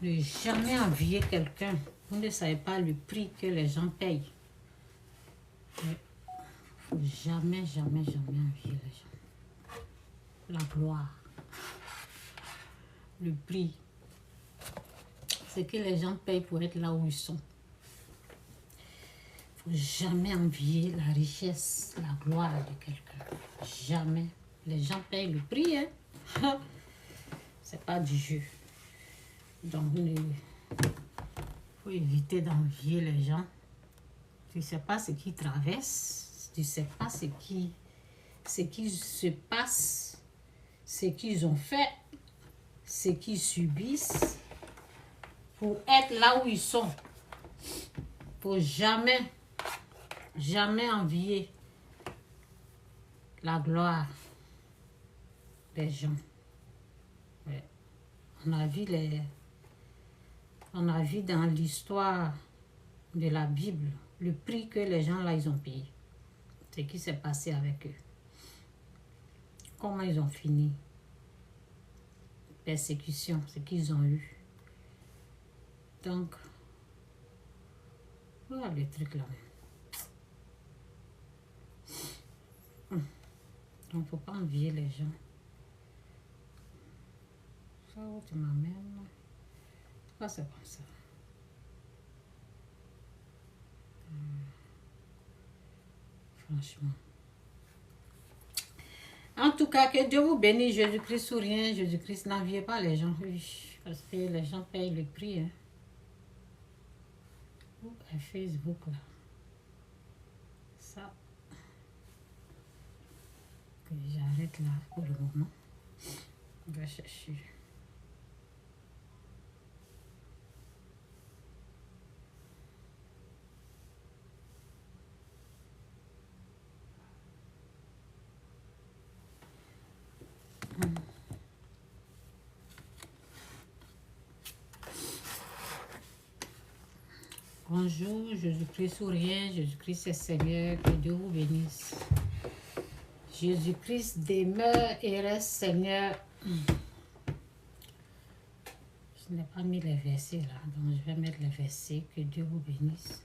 Ne jamais envier quelqu'un. Vous ne savez pas le prix que les gens payent. Il ne faut jamais, jamais, jamais envier les gens. La gloire, le prix, c'est que les gens payent pour être là où ils sont. Il ne faut jamais envier la richesse, la gloire de quelqu'un. Jamais. Les gens payent le prix, hein. C'est pas du jeu. Donc, il faut éviter d'envier les gens. Tu ne sais pas ce qu'ils traversent. Tu ne sais pas ce qui se passe, ce qu'ils ont fait, ce qu'ils subissent pour être là où ils sont. Il ne faut jamais, jamais envier la gloire des gens. Ouais. On a vu dans l'histoire de la Bible le prix que les gens là ils ont payé. Ce qui s'est passé avec eux. Comment ils ont fini. Persécution, ce qu'ils ont eu. Donc, voilà le truc là. Donc, il ne faut pas envier les gens. Ça, où tu m'amènes? Pourquoi c'est comme ça? Franchement. En tout cas, que Dieu vous bénisse. Jésus-Christ ou rien. Jésus-Christ, n'enviez pas les gens. Oui, parce que les gens payent le prix. Hein. Et Facebook là. Ça. Que j'arrête là pour le moment. On va chercher. Bonjour, Jésus-Christ ou rien, Jésus-Christ est Seigneur, que Dieu vous bénisse. Jésus-Christ demeure et reste Seigneur. Je n'ai pas mis les versets là, donc je vais mettre les versets, que Dieu vous bénisse.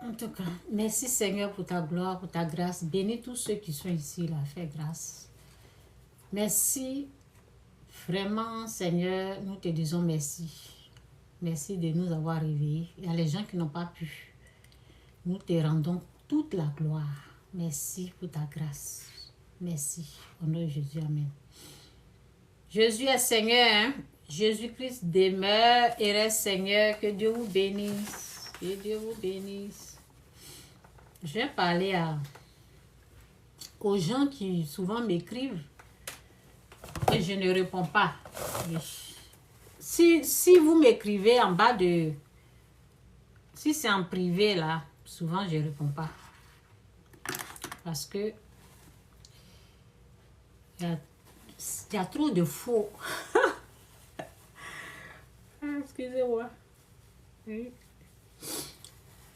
En tout cas, merci Seigneur pour ta gloire, pour ta grâce. Bénis tous ceux qui sont ici, là, fais grâce. Merci, vraiment Seigneur, nous te disons merci. Merci de nous avoir réveillés. Il y a les gens qui n'ont pas pu. Nous te rendons toute la gloire. Merci pour ta grâce. Merci. Au nom de Jésus, amen. Jésus est Seigneur, hein? Jésus-Christ demeure et reste Seigneur. Que Dieu vous bénisse. Que Dieu vous bénisse. Je vais parler aux gens qui souvent m'écrivent et je ne réponds pas. Si vous m'écrivez en bas de... Si c'est en privé là, souvent je ne réponds pas. Parce que il y a trop de faux. Excusez-moi. Oui.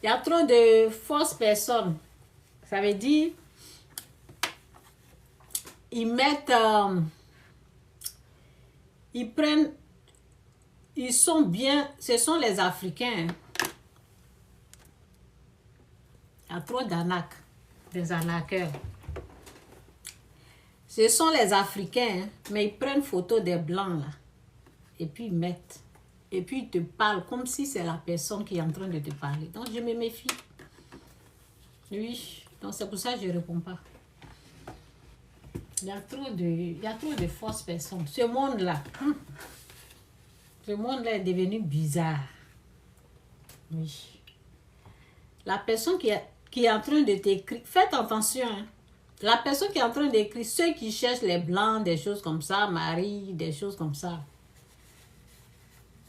Il y a trop de fausses personnes. Ça veut dire, ils mettent, ils prennent, ils sont bien, ce sont les Africains. Il y a trop d'arnaques, des arnaqueurs. Ce sont les Africains, mais ils prennent photo des Blancs là. Et puis ils mettent. Et puis, ils te parlent comme si c'est la personne qui est en train de te parler. Donc, je me méfie. Oui. Donc, c'est pour ça que je ne réponds pas. Il y a trop de fausses personnes. Ce monde-là, ce monde-là est devenu bizarre. Oui. La personne qui est en train de t'écrire, faites attention. Hein. La personne qui est en train d'écrire, ceux qui cherchent les blancs, des choses comme ça, Marie, des choses comme ça.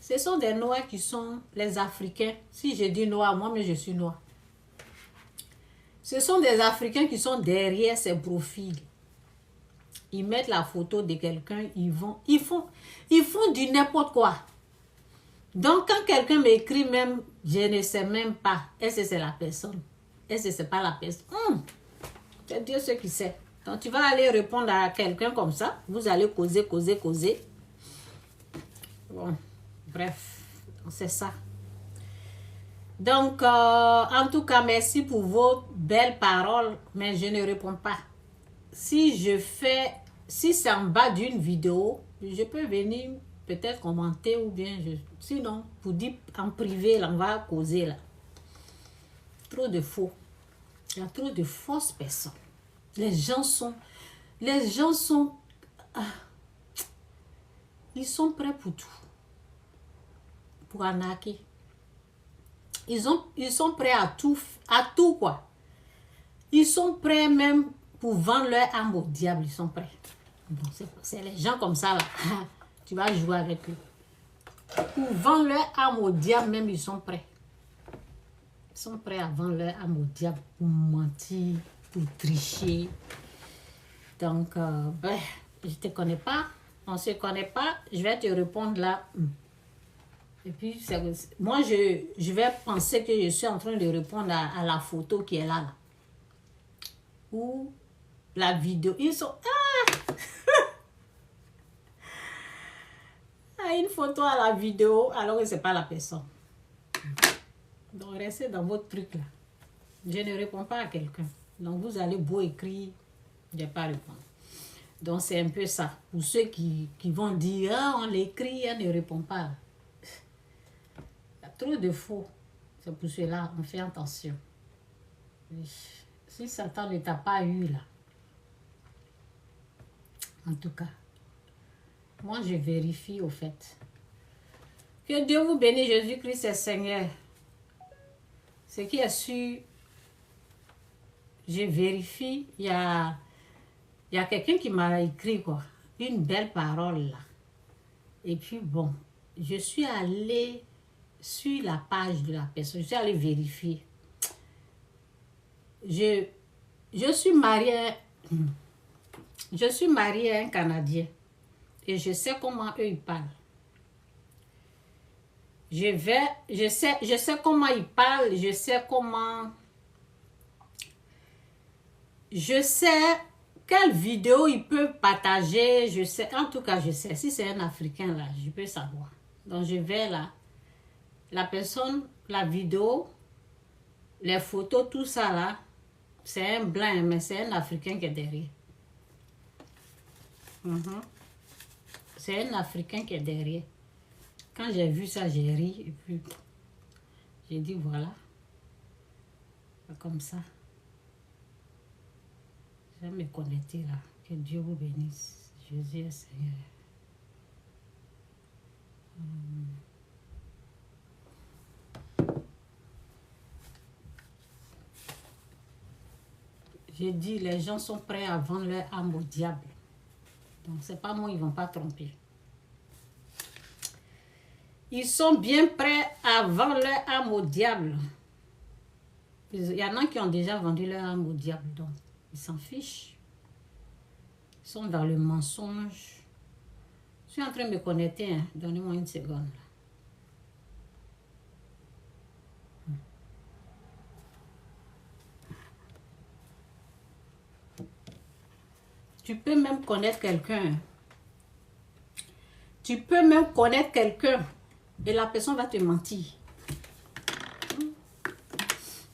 Ce sont des noirs qui sont les Africains. Si je dis noir, moi-même je suis noir. Ce sont des Africains qui sont derrière ces profils. Ils mettent la photo de quelqu'un, ils font du n'importe quoi. Donc, quand quelqu'un m'écrit même, je ne sais même pas, est-ce que c'est la personne? Est-ce que c'est pas la personne? C'est Dieu ce qui sait. Donc, tu vas aller répondre à quelqu'un comme ça. Vous allez causer, causer, causer. Bon, bref, c'est ça. Donc, en tout cas, merci pour vos belles paroles, mais je ne réponds pas. Si c'est en bas d'une vidéo, je peux venir peut-être commenter ou bien, sinon, pour dire en privé, là, on va causer là. Trop de faux. Il y a trop de fausses personnes. Les gens sont, ils sont prêts pour tout. Pour arnaquer. Ils sont prêts à tout quoi. Ils sont prêts même pour vendre leur âme au diable, ils sont prêts. Bon, c'est les gens comme ça là. Tu vas jouer avec eux. Pour vendre leur âme au diable même, ils sont prêts. Ils sont prêts à vendre leur âme au diable pour mentir, pour tricher. Donc, je ne te connais pas. On ne se connaît pas. Je vais te répondre là. Et puis, moi, je vais penser que je suis en train de répondre à la photo qui est là. Ou la vidéo. Ils sont... une photo à la vidéo alors que ce n'est pas la personne. Donc, restez dans votre truc là. Je ne réponds pas à quelqu'un. Donc, vous allez beau écrire, je ne vais pas répondre. Donc, c'est un peu ça. Pour ceux qui vont dire, on l'écrit, on ne répond pas. Il y a trop de faux. C'est pour cela, on fait attention. Si Satan ne t'a pas eu là, en tout cas, moi je vérifie au fait. Que Dieu vous bénisse, Jésus-Christ est Seigneur. Ce qui est sûr, je vérifie, il y a quelqu'un qui m'a écrit quoi, une belle parole là. Et puis bon, je suis allée sur la page de la personne, je suis allée vérifier. Je suis mariée à un Canadien et je sais comment eux ils parlent. Je sais comment ils parlent, je sais quelle vidéo ils peuvent partager, je sais, en tout cas je sais, si c'est un Africain là, je peux savoir. Donc je vais là, la personne, la vidéo, les photos, tout ça là, c'est un blanc, mais c'est un Africain qui est derrière. C'est un Africain qui est derrière. Quand j'ai vu ça, j'ai ri et puis j'ai dit voilà, comme ça. Je vais me connecter là. Que Dieu vous bénisse. Jésus est Seigneur. J'ai dit, les gens sont prêts à vendre leur âme au diable. Donc, c'est pas moi, ils ne vont pas tromper. Ils sont bien prêts à vendre leur âme au diable. Il y en a qui ont déjà vendu leur âme au diable. Donc, ils s'en fichent. Ils sont dans le mensonge. Je suis en train de me connecter. Hein. Donnez-moi une seconde. Tu peux même connaître quelqu'un. Tu peux même connaître quelqu'un et la personne va te mentir.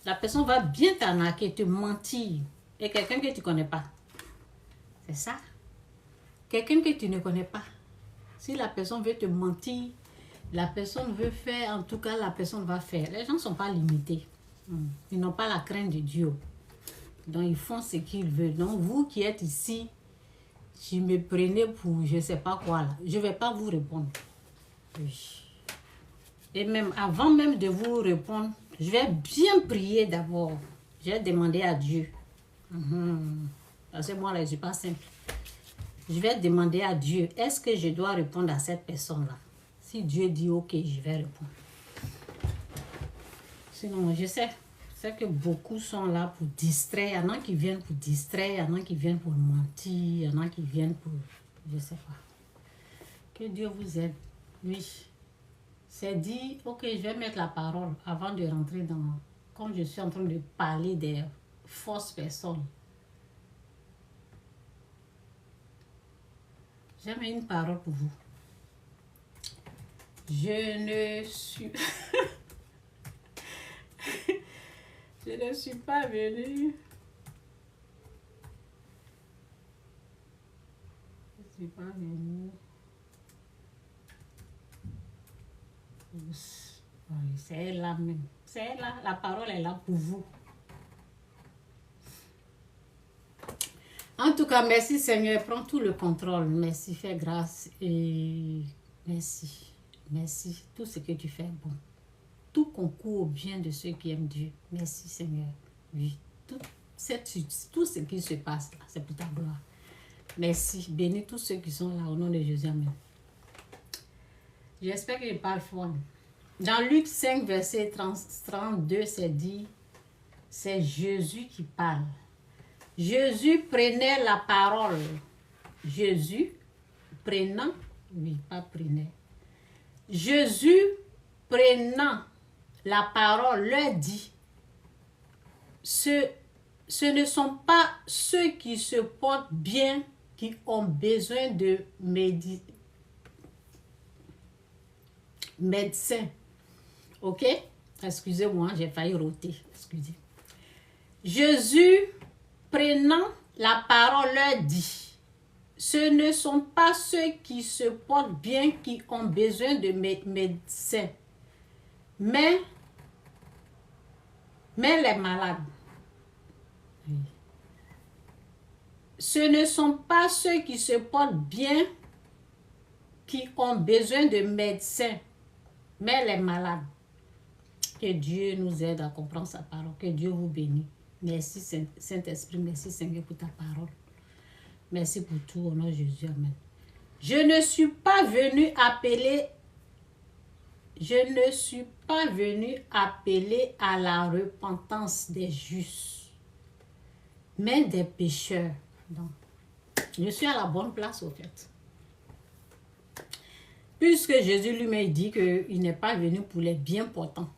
La personne va bien t'arnaquer, te mentir. Et quelqu'un que tu ne connais pas. C'est ça. Quelqu'un que tu ne connais pas. Si la personne veut te mentir, la personne veut faire, en tout cas, la personne va faire. Les gens ne sont pas limités. Ils n'ont pas la crainte de Dieu. Donc, ils font ce qu'ils veulent. Donc, vous qui êtes ici, si me prenez pour je ne sais pas quoi, là, je ne vais pas vous répondre. Oui. Et même, avant même de vous répondre, je vais bien prier d'abord. Je vais demander à Dieu. Parce que moi, là, je ne suis pas simple. Je vais demander à Dieu, est-ce que je dois répondre à cette personne-là? Si Dieu dit OK, je vais répondre. Sinon, je sais que beaucoup sont là pour distraire. Il y en a qui viennent pour distraire, il y en a qui viennent pour mentir, il y en a qui viennent pour... Je ne sais pas. Que Dieu vous aide. Oui. s'est dit, ok, je vais mettre la parole avant de rentrer dans, comme je suis en train de parler des fausses personnes. J'ai mis une parole pour vous. Je ne suis... je ne suis pas venue... Je ne suis pas venue... Oui, c'est là même. C'est là, la parole est là pour vous. En tout cas, merci Seigneur, prends tout le contrôle. Merci, fais grâce et merci. Merci, tout ce que tu fais est bon. Tout concourt au bien de ceux qui aiment Dieu. Merci Seigneur. Oui, tout ce qui se passe, c'est pour ta gloire. Merci, bénis tous ceux qui sont là au nom de Jésus. Amen. J'espère que je parle fort. Dans Luc 5, verset 32, c'est dit, c'est Jésus qui parle. Jésus prenait la parole. Jésus prenant, oui, pas prenait. Jésus prenant la parole leur dit, ce ne sont pas ceux qui se portent bien qui ont besoin de médecins. Ok? Excusez-moi, j'ai failli roter. Excusez. Jésus, prenant la parole, leur dit, ce ne sont pas ceux qui se portent bien qui ont besoin de médecins, mais les malades. Oui. Ce ne sont pas ceux qui se portent bien qui ont besoin de médecins, mais les malades. Que Dieu nous aide à comprendre sa parole. Que Dieu vous bénisse. Merci Saint-Esprit. Merci Seigneur pour ta parole. Merci pour tout. Au nom de Jésus. Amen. Je ne suis pas venu appeler à la repentance des justes, mais des pécheurs. Donc, je suis à la bonne place au fait. Puisque Jésus lui-même dit qu'il n'est pas venu pour les bien portants.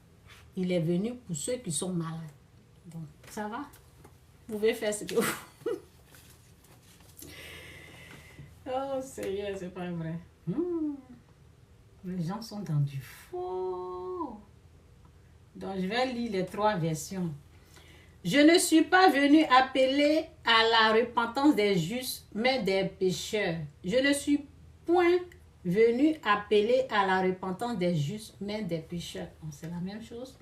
Il est venu pour ceux qui sont malades. Donc, ça va? Vous pouvez faire ce que vous... Oh Seigneur, c'est pas vrai. Les gens sont dans du faux. Donc, je vais lire les 3 versions. Je ne suis pas venu appeler à la repentance des justes, mais des pécheurs. Je ne suis point venu appeler à la repentance des justes, mais des pécheurs. C'est la même chose.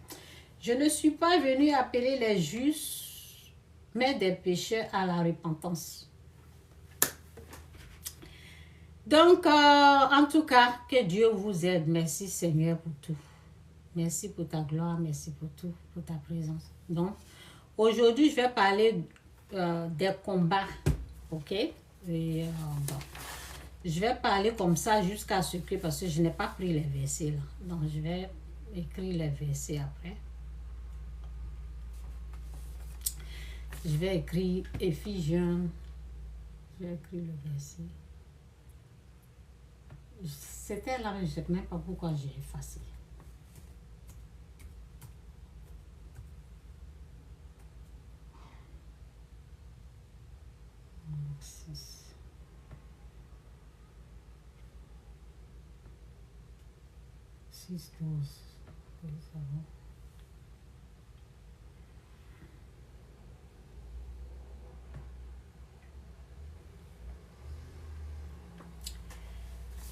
Je ne suis pas venu appeler les justes, mais des pécheurs à la repentance. Donc, en tout cas, que Dieu vous aide. Merci Seigneur pour tout. Merci pour ta gloire, merci pour tout, pour ta présence. Donc, aujourd'hui, je vais parler des combats, ok? Et, bon. Je vais parler comme ça jusqu'à ce que, parce que je n'ai pas pris les versets là. Donc, je vais écrire les versets après. Je vais écrire Éphésiens. Je vais écrire le verset. C'était là, je ne sais même pas pourquoi j'ai effacé. Six, 12. Oui, ça va.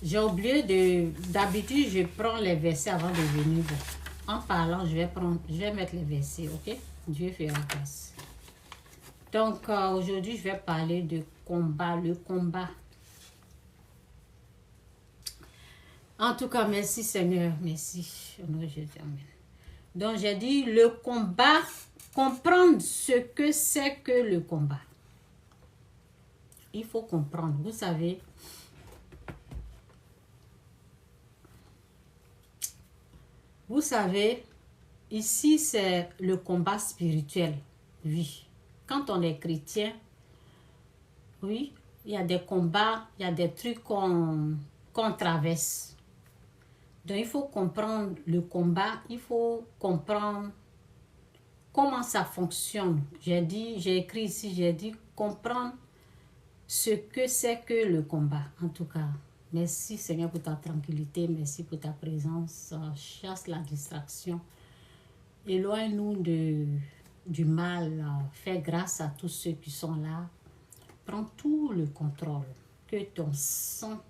J'ai oublié d'habitude, je prends les versets avant de venir. En parlant, je vais mettre les versets, ok? Dieu fera grâce. Donc, aujourd'hui, je vais parler de combat, le combat. En tout cas, merci Seigneur, merci. Au nom de Jésus, amen. Donc, j'ai dit le combat, comprendre ce que c'est que le combat. Il faut comprendre, vous savez. Vous savez, ici, c'est le combat spirituel, oui. Quand on est chrétien, oui, il y a des combats, il y a des trucs qu'on traverse. Donc, il faut comprendre le combat, il faut comprendre comment ça fonctionne. J'ai écrit ici, j'ai dit comprendre ce que c'est que le combat, en tout cas. Merci Seigneur pour ta tranquillité, merci pour ta présence. Chasse la distraction. Éloigne-nous du mal. Fais grâce à tous ceux qui sont là. Prends tout le contrôle. Que ton sang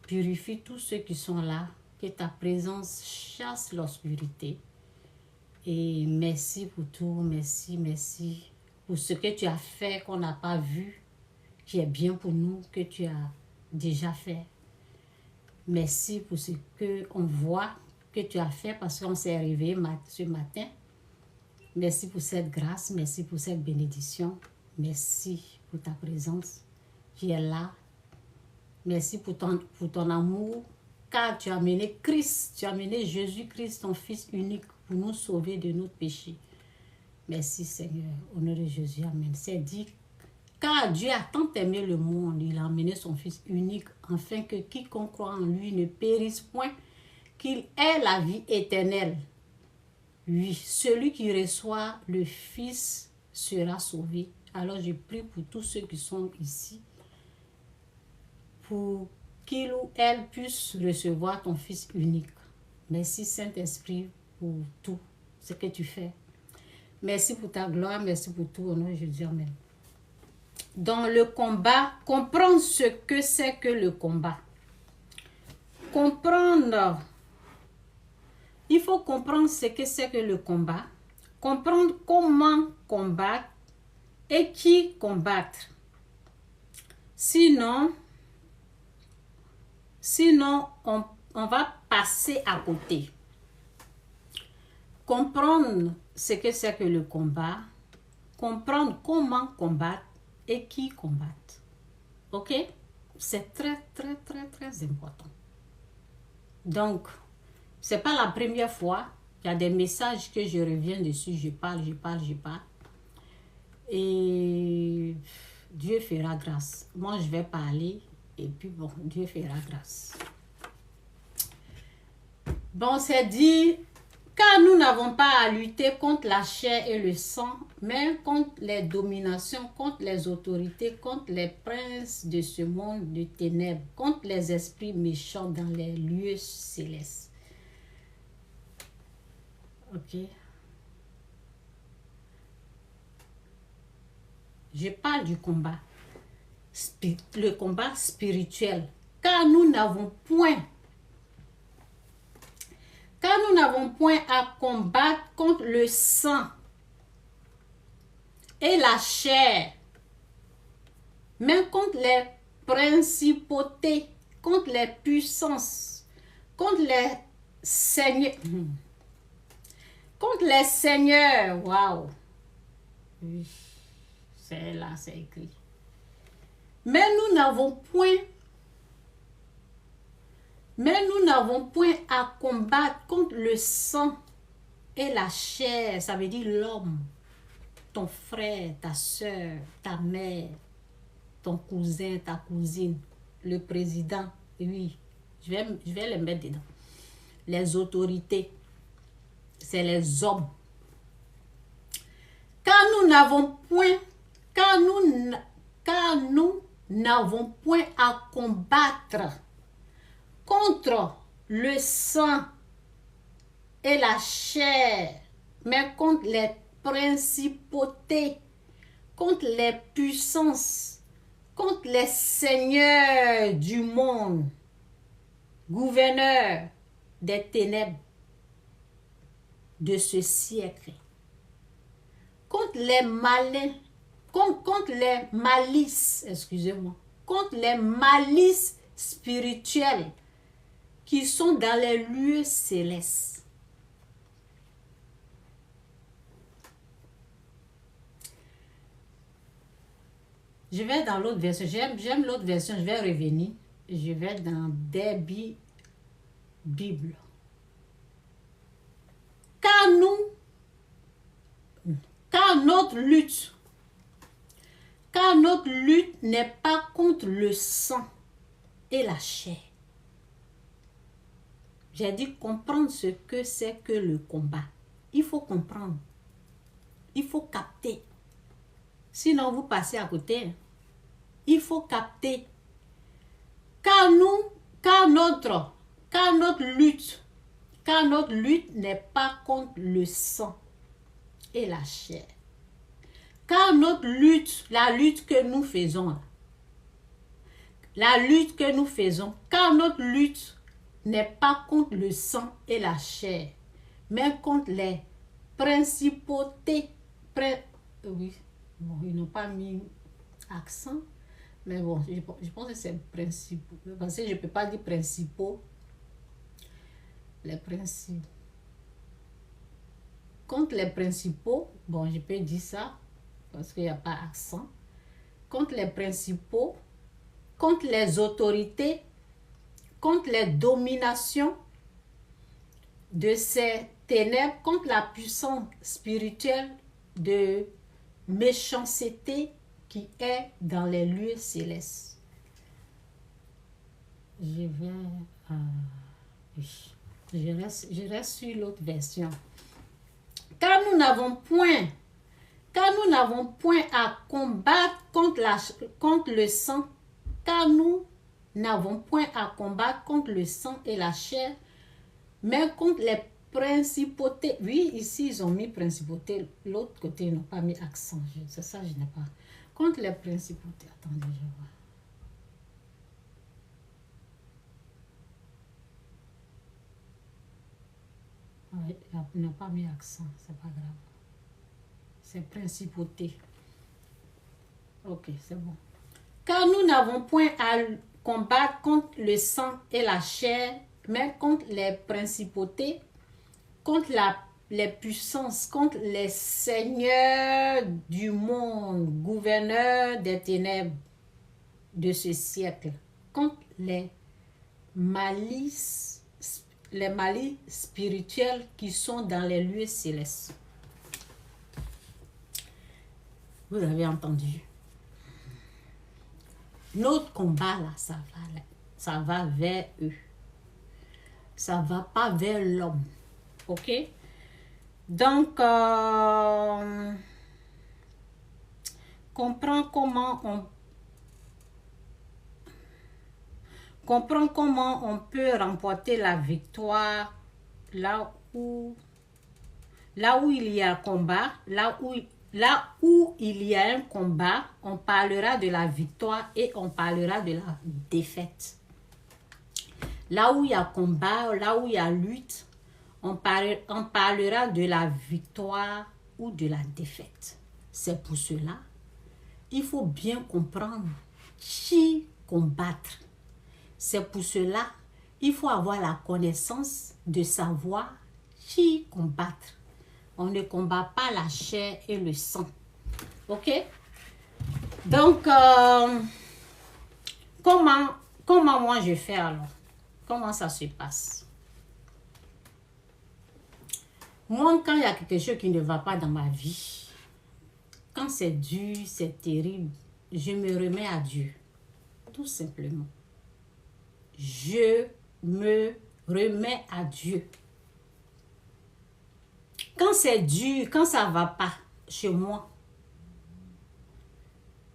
purifie tous ceux qui sont là. Que ta présence chasse l'obscurité. Et merci pour tout. Merci, merci pour ce que tu as fait qu'on n'a pas vu, qui est bien pour nous, que tu as déjà fait. Merci pour ce qu'on voit que tu as fait parce qu'on s'est réveillé ce matin. Merci pour cette grâce, merci pour cette bénédiction. Merci pour ta présence qui est là. Merci pour ton amour, car tu as amené Christ, tu as amené Jésus-Christ, ton Fils unique, pour nous sauver de nos péchés. Merci Seigneur, au nom de Jésus, amen. C'est dit, car Dieu a tant aimé le monde, il a amené son Fils unique, afin que quiconque croit en lui ne périsse point, qu'il ait la vie éternelle. Oui, celui qui reçoit le Fils sera sauvé. Alors je prie pour tous ceux qui sont ici, pour qu'il ou elle puisse recevoir ton Fils unique. Merci Saint-Esprit pour tout ce que tu fais. Merci pour ta gloire, merci pour tout, au nom de Jésus, amen. Dans le combat, comprendre ce que c'est que le combat. Comprendre. Il faut comprendre ce que c'est que le combat. Comprendre comment combattre et qui combattre. Sinon on va passer à côté. Comprendre ce que c'est que le combat. Comprendre comment combattre et qui combattre. Ok? C'est très, très, très, très important. Donc, c'est pas la première fois. Il y a des messages que je reviens dessus. Je parle. Et Dieu fera grâce. Moi, je vais parler. Et puis, bon, Dieu fera grâce. Bon, c'est dit, car nous n'avons pas à lutter contre la chair et le sang, mais contre les dominations, contre les autorités, contre les princes de ce monde de ténèbres, contre les esprits méchants dans les lieux célestes. Ok. Je parle du combat. Le combat spirituel. Car nous n'avons point à combattre contre le sang et la chair, mais contre les principautés, contre les puissances, contre les seigneurs. Contre les seigneurs. Waouh. Oui, c'est là, c'est écrit. Mais nous n'avons point à combattre contre le sang et la chair. Ça veut dire l'homme, ton frère, ta soeur, ta mère, ton cousin, ta cousine, le président. Oui, je vais les mettre dedans. Les autorités, c'est les hommes. Car nous n'avons point à combattre contre le sang et la chair, mais contre les principautés, contre les puissances, contre les seigneurs du monde, gouverneurs des ténèbres de ce siècle, contre les malins, contre les malices, contre les malices spirituelles qui sont dans les lieux célestes. Je vais dans l'autre version. J'aime l'autre version. Je vais revenir. Je vais dans Débit Bible. Car notre lutte n'est pas contre le sang et la chair. J'ai dit comprendre ce que c'est que le combat. Il faut comprendre. Il faut capter. Sinon, vous passez à côté. Il faut capter. Car notre lutte n'est pas contre le sang et la chair. Car notre lutte, car notre lutte n'est pas contre le sang et la chair, mais contre les principautés. Oui, bon, ils n'ont pas mis accent, mais bon, je pense que c'est principaux. Parce que je ne peux pas dire principaux. Les principes. Contre les principaux, bon, je peux dire ça, parce qu'il n'y a pas accent. Contre les principaux, contre les autorités, contre les dominations de ces ténèbres, contre la puissance spirituelle de méchanceté qui est dans les lieux célestes. Je reste sur l'autre version. Car nous n'avons point à combattre contre le sang, car nous n'avons point à combattre contre le sang et la chair, mais contre les principautés. Oui, ici, ils ont mis principautés. L'autre côté, ils n'ont pas mis accent. C'est ça, je n'ai pas. Contre les principautés. Attendez, je vois. Oui, ils n'ont pas mis accent. C'est pas grave. C'est principauté. Ok, c'est bon. Car nous n'avons point à combattre contre le sang et la chair, mais contre les principautés, contre les puissances, contre les seigneurs du monde, gouverneurs des ténèbres de ce siècle, contre les malices spirituels qui sont dans les lieux célestes. Vous avez entendu? Notre combat là, ça va vers eux. Ça ne va pas vers l'homme. Ok? Donc, comprends comment on peut remporter la victoire là où il y a un combat, là où il y a un combat, on parlera de la victoire et on parlera de la défaite. Là où il y a combat, là où il y a lutte, on parlera de la victoire ou de la défaite. C'est pour cela, il faut bien comprendre qui combattre. C'est pour cela, il faut avoir la connaissance de savoir qui combattre. On ne combat pas la chair et le sang. Ok? Donc, comment moi je fais alors? Comment ça se passe? Moi, quand il y a quelque chose qui ne va pas dans ma vie, quand c'est dur, c'est terrible, je me remets à Dieu. Tout simplement. Je me remets à Dieu. Quand c'est dur, quand ça ne va pas chez moi,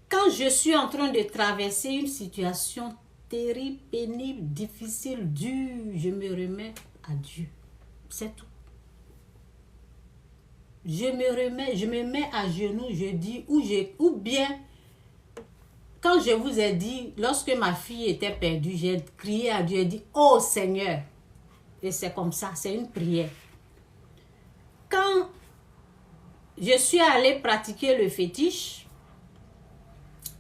quand je suis en train de traverser une situation terrible, pénible, difficile, dure, je me remets à Dieu. C'est tout. Je me mets à genoux, je dis, ou bien, quand je vous ai dit, lorsque ma fille était perdue, j'ai crié à Dieu, j'ai dit, oh Seigneur, et c'est comme ça, c'est une prière. Quand je suis allée pratiquer le fétiche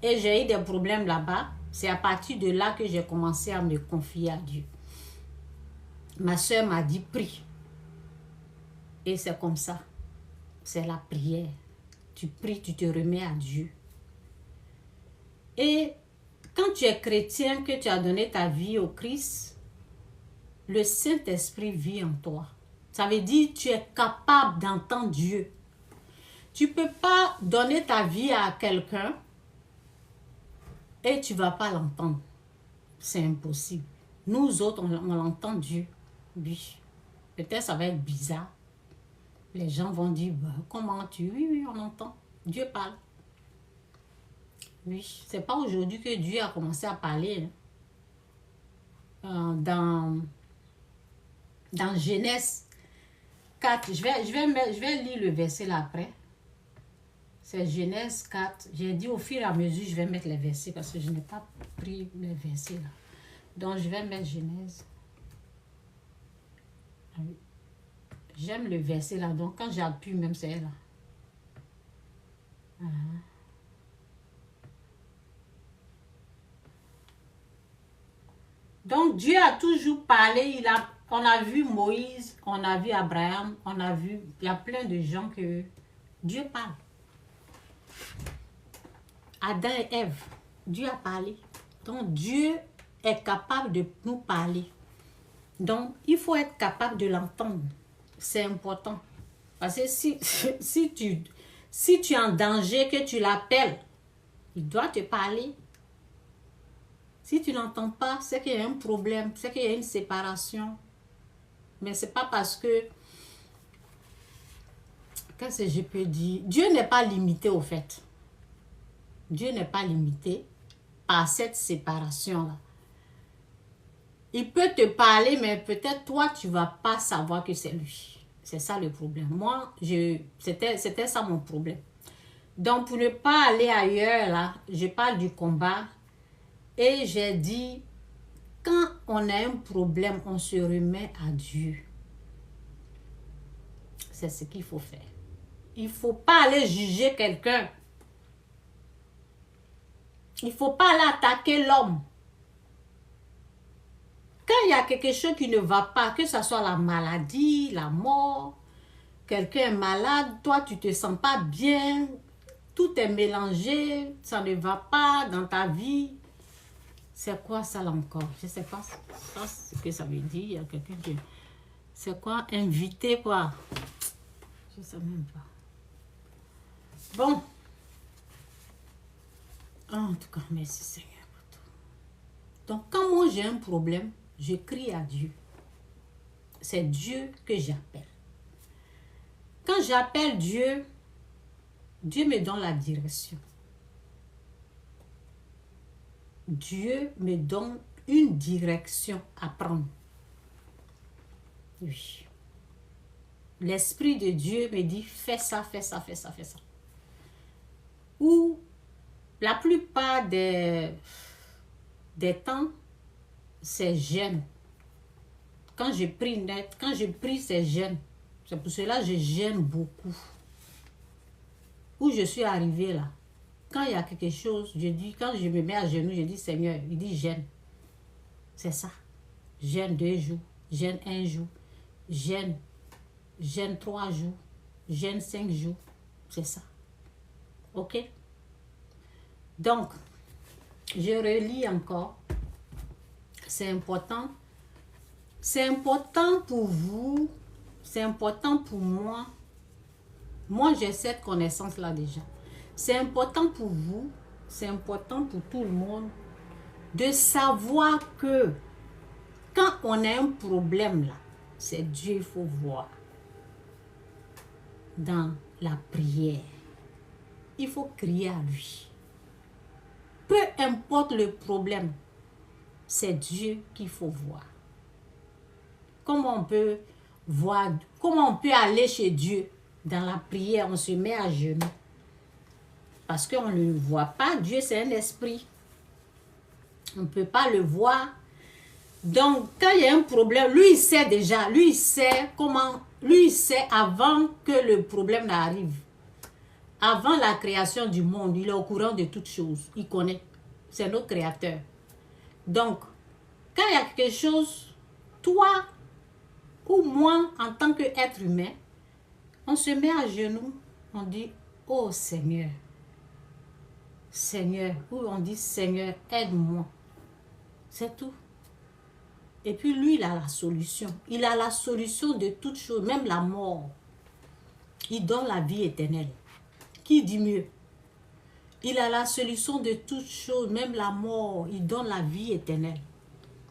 et j'ai eu des problèmes là-bas, c'est à partir de là que j'ai commencé à me confier à Dieu. Ma soeur m'a dit prie. Et c'est comme ça. C'est la prière. Tu pries, tu te remets à Dieu. Et quand tu es chrétien, que tu as donné ta vie au Christ, le Saint-Esprit vit en toi. Ça veut dire que tu es capable d'entendre Dieu. Tu ne peux pas donner ta vie à quelqu'un et tu ne vas pas l'entendre. C'est impossible. Nous autres, on l'entend Dieu. Oui. Peut-être ça va être bizarre. Les gens vont dire, bah, comment tu... Oui, oui, on entend. Dieu parle. Oui, c'est pas aujourd'hui que Dieu a commencé à parler. Dans Genèse 4, je vais lire le verset là après. C'est Genèse 4. J'ai dit au fur et à mesure, je vais mettre les versets parce que je n'ai pas pris les versets là. Donc, je vais mettre Genèse. J'aime le verset là. Donc, quand j'appuie, même c'est là. Voilà. Donc, Dieu a toujours parlé. On a vu Moïse, on a vu Abraham, on a vu... Il y a plein de gens que Dieu parle. Adam et Ève, Dieu a parlé. Donc, Dieu est capable de nous parler. Donc, il faut être capable de l'entendre. C'est important. Parce que si tu es en danger, que tu l'appelles, il doit te parler. Si tu n'entends pas, c'est qu'il y a un problème, c'est qu'il y a une séparation. Mais ce n'est pas parce que... Qu'est-ce que je peux dire? Dieu n'est pas limité au fait. Dieu n'est pas limité par cette séparation-là. Il peut te parler, mais peut-être toi, tu ne vas pas savoir que c'est lui. C'est ça le problème. Moi, c'était ça mon problème. Donc, pour ne pas aller ailleurs, là, je parle du combat. Et j'ai dit, quand on a un problème, on se remet à Dieu. C'est ce qu'il faut faire. Il ne faut pas aller juger quelqu'un. Il ne faut pas aller attaquer l'homme. Quand il y a quelque chose qui ne va pas, que ce soit la maladie, la mort, quelqu'un est malade, toi tu ne te sens pas bien, tout est mélangé, ça ne va pas dans ta vie. C'est quoi ça là encore? Je ne sais pas ce que ça veut dire. Il y a quelqu'un qui... C'est quoi? Inviter quoi? Je ne sais même pas. Bon. En tout cas, merci Seigneur pour tout. Donc, quand moi j'ai un problème, je crie à Dieu. C'est Dieu que j'appelle. Quand j'appelle Dieu, Dieu me donne la direction. Dieu me donne une direction à prendre. Oui. L'Esprit de Dieu me dit, fais ça, fais ça, fais ça, fais ça. Ou la plupart des temps, c'est jeûne. Quand je prie, c'est jeûne. C'est pour cela que je jeûne beaucoup. Où je suis arrivée là, quand il y a quelque chose, je dis, quand je me mets à genoux, je dis Seigneur, il dit jeûne. C'est ça. Jeûne 2 jours, jeûne 1 jour, jeûne 3 jours, jeûne 5 jours. C'est ça. Ok? Donc, je relis encore. C'est important. C'est important pour vous. C'est important pour moi. Moi, j'ai cette connaissance-là déjà. C'est important pour vous. C'est important pour tout le monde de savoir que quand on a un problème là, c'est Dieu il faut voir. Dans la prière, il faut crier à lui. Peu importe le problème, c'est Dieu qu'il faut voir. Comment on peut voir, comment on peut aller chez Dieu dans la prière, on se met à genoux. Parce qu'on ne le voit pas, Dieu c'est un esprit. On ne peut pas le voir. Donc, quand il y a un problème, lui il sait déjà, lui il sait comment, lui il sait avant que le problème n'arrive. Avant la création du monde, il est au courant de toutes choses. Il connaît. C'est notre créateur. Donc, quand il y a quelque chose, toi ou moi, en tant qu'être humain, on se met à genoux, on dit, oh Seigneur, Seigneur, ou on dit, Seigneur, aide-moi. C'est tout. Et puis lui, il a la solution. Il a la solution de toutes choses, même la mort. Il donne la vie éternelle. Qui dit mieux? Il a la solution de toutes choses, même la mort. Il donne la vie éternelle.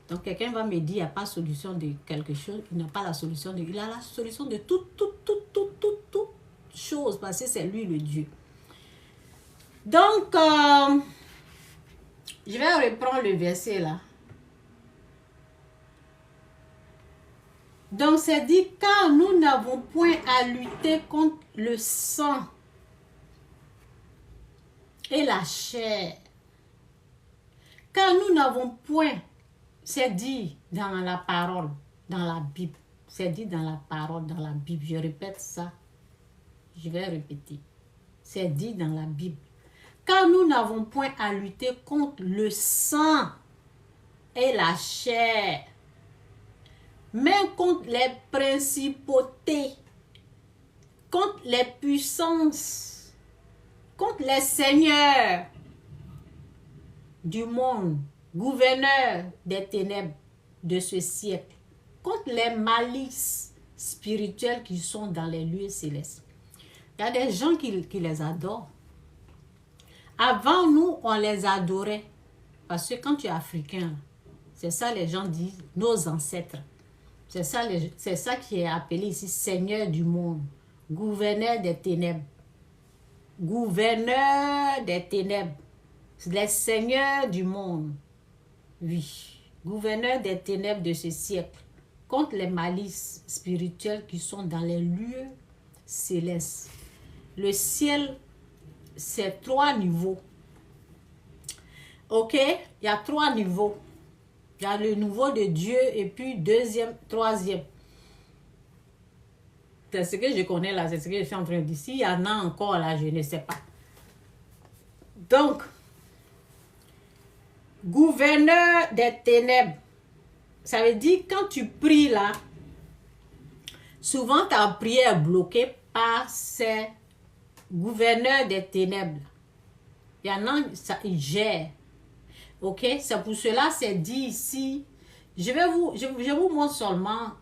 Donc, quelqu'un va me dire, il n'y a pas de solution de quelque chose. Il n'a pas la solution de... Il a la solution de toute chose, parce que c'est lui le Dieu. Donc, je vais reprendre le verset là. Donc, c'est dit, car nous n'avons point à lutter contre le sang et la chair. Car nous n'avons point, c'est dit dans la parole, dans la Bible. C'est dit dans la parole, dans la Bible. Je répète ça. Je vais répéter. C'est dit dans la Bible. Car nous n'avons point à lutter contre le sang et la chair, mais contre les principautés, contre les puissances, contre les seigneurs du monde, gouverneurs des ténèbres de ce siècle, contre les malices spirituelles qui sont dans les lieux célestes. Il y a des gens qui les adorent. Avant nous, on les adorait. Parce que quand tu es africain, c'est ça les gens disent, nos ancêtres. C'est ça qui est appelé ici Seigneur du monde, gouverneur des ténèbres. Gouverneur des ténèbres. Les seigneurs du monde. Oui. Gouverneur des ténèbres de ce siècle. Contre les malices spirituelles qui sont dans les lieux célestes. Le ciel, c'est 3 niveaux. Ok? Il y a 3 niveaux. Il y a le niveau de Dieu et puis 2e, 3e. C'est ce que je connais là, c'est ce que je suis en train de dire. S'il y en a encore là, je ne sais pas. Donc, gouverneur des ténèbres. Ça veut dire quand tu pries là, souvent ta prière est bloquée par ces gouverneurs des ténèbres. Il y en a, ça, ils gèrent. Ok, c'est pour cela c'est dit ici. Je vous montre seulement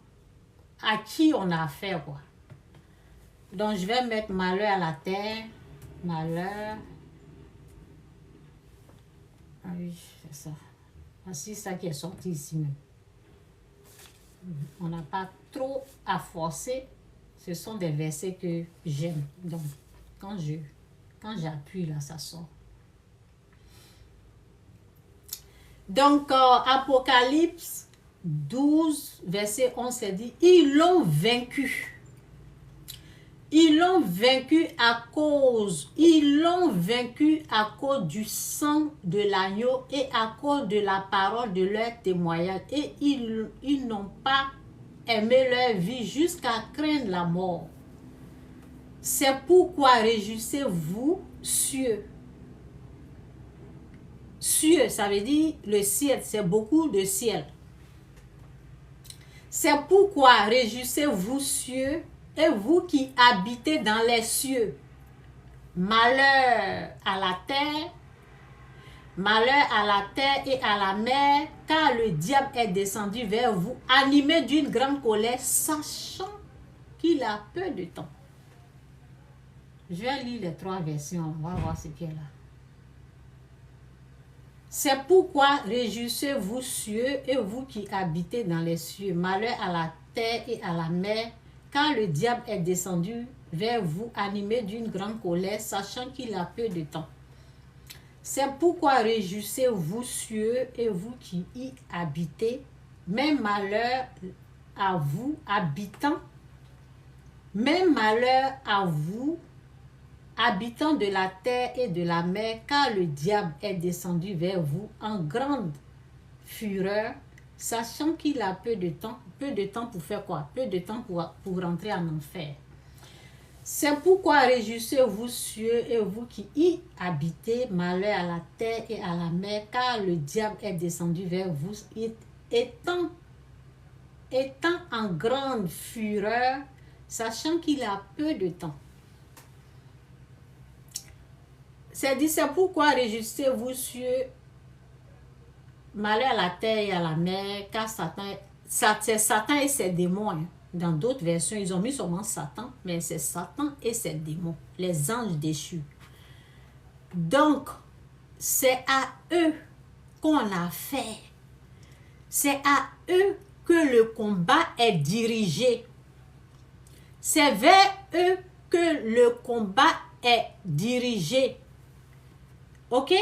à qui on a affaire, quoi. Donc je vais mettre malheur à la terre. Malheur. Ah oui, c'est ça. Voici ça qui est sorti ici même. On n'a pas trop à forcer. Ce sont des versets que j'aime. Donc quand j'appuie là, ça sort. Donc, Apocalypse 12, verset 11, c'est dit, ils l'ont vaincu. Ils l'ont vaincu à cause du sang de l'agneau et à cause de la parole de leur témoignage. Et ils n'ont pas aimé leur vie jusqu'à craindre la mort. C'est pourquoi réjouissez-vous, cieux. Cieux, ça veut dire le ciel, c'est beaucoup de ciel. C'est pourquoi réjouissez-vous, cieux, et vous qui habitez dans les cieux. Malheur à la terre et à la mer, car le diable est descendu vers vous, animé d'une grande colère, sachant qu'il a peu de temps. Je vais lire les 3 versions, on va voir ce qu'il y a là. C'est pourquoi réjouissez-vous, cieux, et vous qui habitez dans les cieux. Malheur à la terre et à la mer, car le diable est descendu vers vous, animé d'une grande colère, sachant qu'il a peu de temps. C'est pourquoi réjouissez-vous, cieux, et vous qui y habitez. Même malheur à vous, habitants. Même malheur à vous, habitants de la terre et de la mer, car le diable est descendu vers vous en grande fureur, sachant qu'il a peu de temps pour faire quoi? Peu de temps pour rentrer en enfer. C'est pourquoi réjouissez-vous, cieux, et vous qui y habitez, malheur à la terre et à la mer, car le diable est descendu vers vous, étant en grande fureur, sachant qu'il a peu de temps. C'est dit, c'est pourquoi réjouissez-vous, cieux, malheur à la terre et à la mer, car c'est Satan et ses démons. Hein. Dans d'autres versions, ils ont mis seulement Satan, mais c'est Satan et ses démons, les anges déchus. Donc, c'est à eux qu'on a fait. C'est à eux que le combat est dirigé. C'est vers eux que le combat est dirigé. Ok?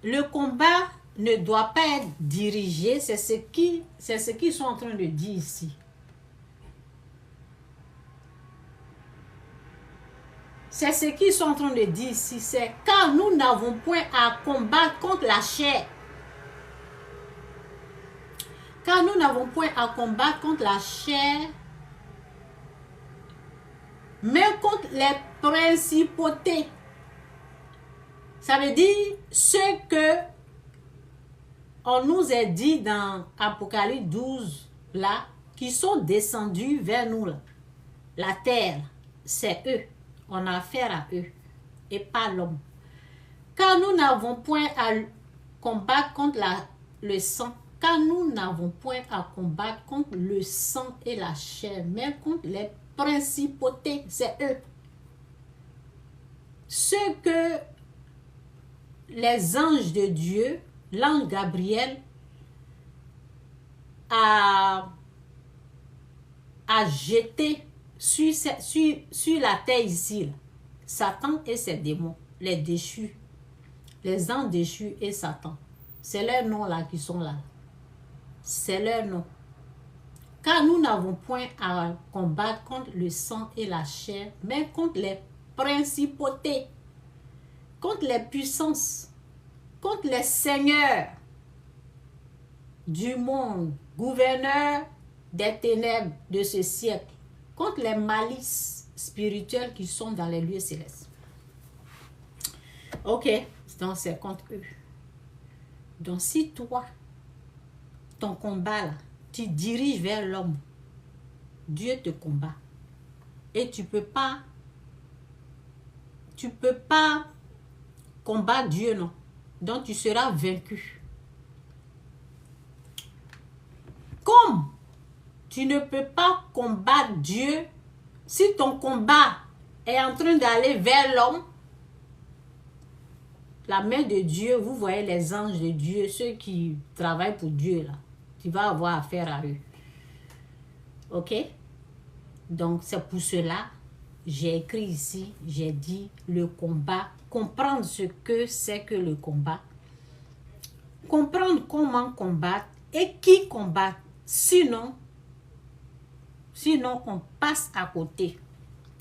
Le combat ne doit pas être dirigé, c'est ce qu'ils sont en train de dire ici. C'est ce qu'ils sont en train de dire ici, c'est car nous n'avons point à combattre contre la chair. Car nous n'avons point à combattre contre la chair, mais contre les principautés. Ça veut dire ce que on nous a dit dans Apocalypse 12, là, qui sont descendus vers nous, là. La terre, c'est eux. On a affaire à eux et pas l'homme. Car nous n'avons point à combattre contre le sang. Car nous n'avons point à combattre contre le sang et la chair, mais contre les principautés, c'est eux. Ce que les anges de Dieu, l'ange Gabriel, a jeté sur la terre ici, là. Satan et ses démons, les déchus, les anges déchus et Satan. C'est leurs noms là qui sont là. C'est leur nom. Car nous n'avons point à combattre contre le sang et la chair, mais contre les principautés, contre les puissances, contre les seigneurs du monde, gouverneurs des ténèbres de ce siècle, contre les malices spirituelles qui sont dans les lieux célestes. Ok, donc c'est contre eux. Donc si toi, ton combat là, tu diriges vers l'homme, Dieu te combat. Et tu peux pas combattre Dieu, non. Donc tu seras vaincu. Comme tu ne peux pas combattre Dieu, si ton combat est en train d'aller vers l'homme, la main de Dieu, vous voyez les anges de Dieu, ceux qui travaillent pour Dieu là, tu vas avoir affaire à eux. Ok? Donc c'est pour cela, j'ai écrit ici, j'ai dit le combat, comprendre ce que c'est que le combat, comprendre comment combattre et qui combattre. Sinon, on passe à côté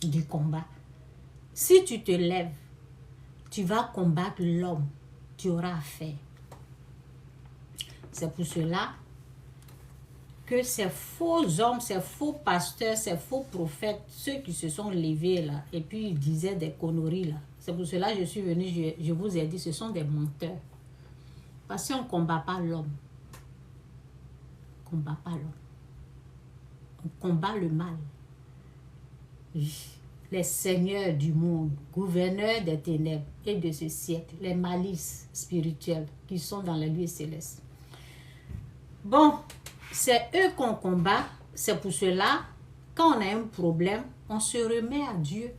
du combat. Si tu te lèves, tu vas combattre l'homme, tu auras affaire. C'est pour cela que ces faux hommes, ces faux pasteurs, ces faux prophètes, ceux qui se sont levés là, et puis ils disaient des conneries là. C'est pour cela que je suis venu, je vous ai dit, ce sont des menteurs. Parce qu'on ne combat pas l'homme. On ne combat pas l'homme. On combat le mal. Les seigneurs du monde, gouverneurs des ténèbres et de ce siècle, les malices spirituelles qui sont dans les lieux célestes. Bon, c'est eux qu'on combat. C'est pour cela, quand on a un problème, on se remet à Dieu.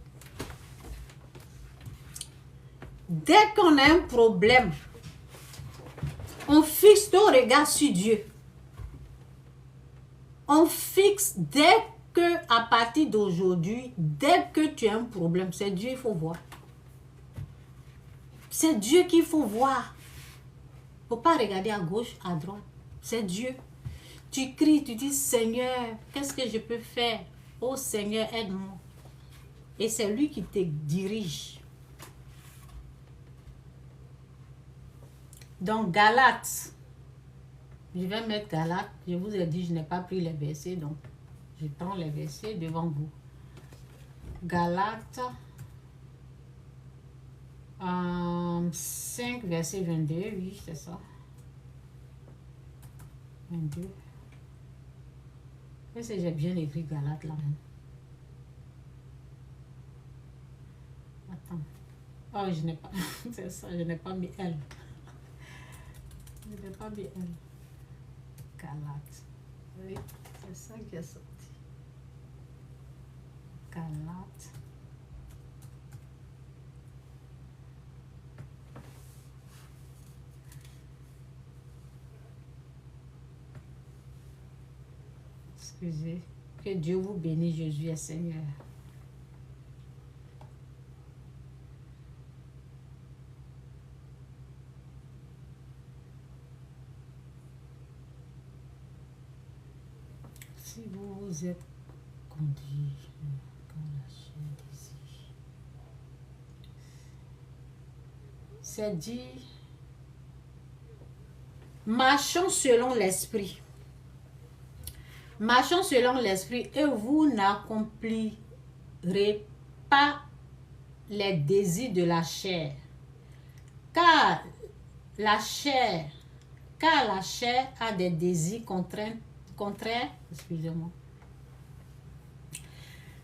Dès qu'on a un problème, on fixe nos regards sur Dieu. On fixe dès que, à partir d'aujourd'hui, dès que tu as un problème, c'est Dieu qu'il faut voir. C'est Dieu qu'il faut voir. Il ne faut pas regarder à gauche, à droite. C'est Dieu. Tu cries, tu dis, Seigneur, qu'est-ce que je peux faire? Oh Seigneur, aide-moi. Et c'est lui qui te dirige. Donc, Galates. Je vais mettre Galates. Je vous ai dit, je n'ai pas pris les versets, donc je prends les versets devant vous. Galates 5, verset 22, oui, c'est ça. 22. Est-ce que j'ai bien écrit Galates là même? Attends. Oh, je n'ai pas. C'est ça, je n'ai pas mis elle. Je n'ai pas mis elle. Galates. Oui, c'est ça qui est sorti. Galates. Excusez. Que Dieu vous bénisse, Jésus est Seigneur. Si vous êtes conduit quand la chair désire, c'est dit, marchons selon l'esprit. Marchons selon l'esprit et vous n'accomplirez pas les désirs de la chair. Car la chair a des désirs contraires. Excusez-moi.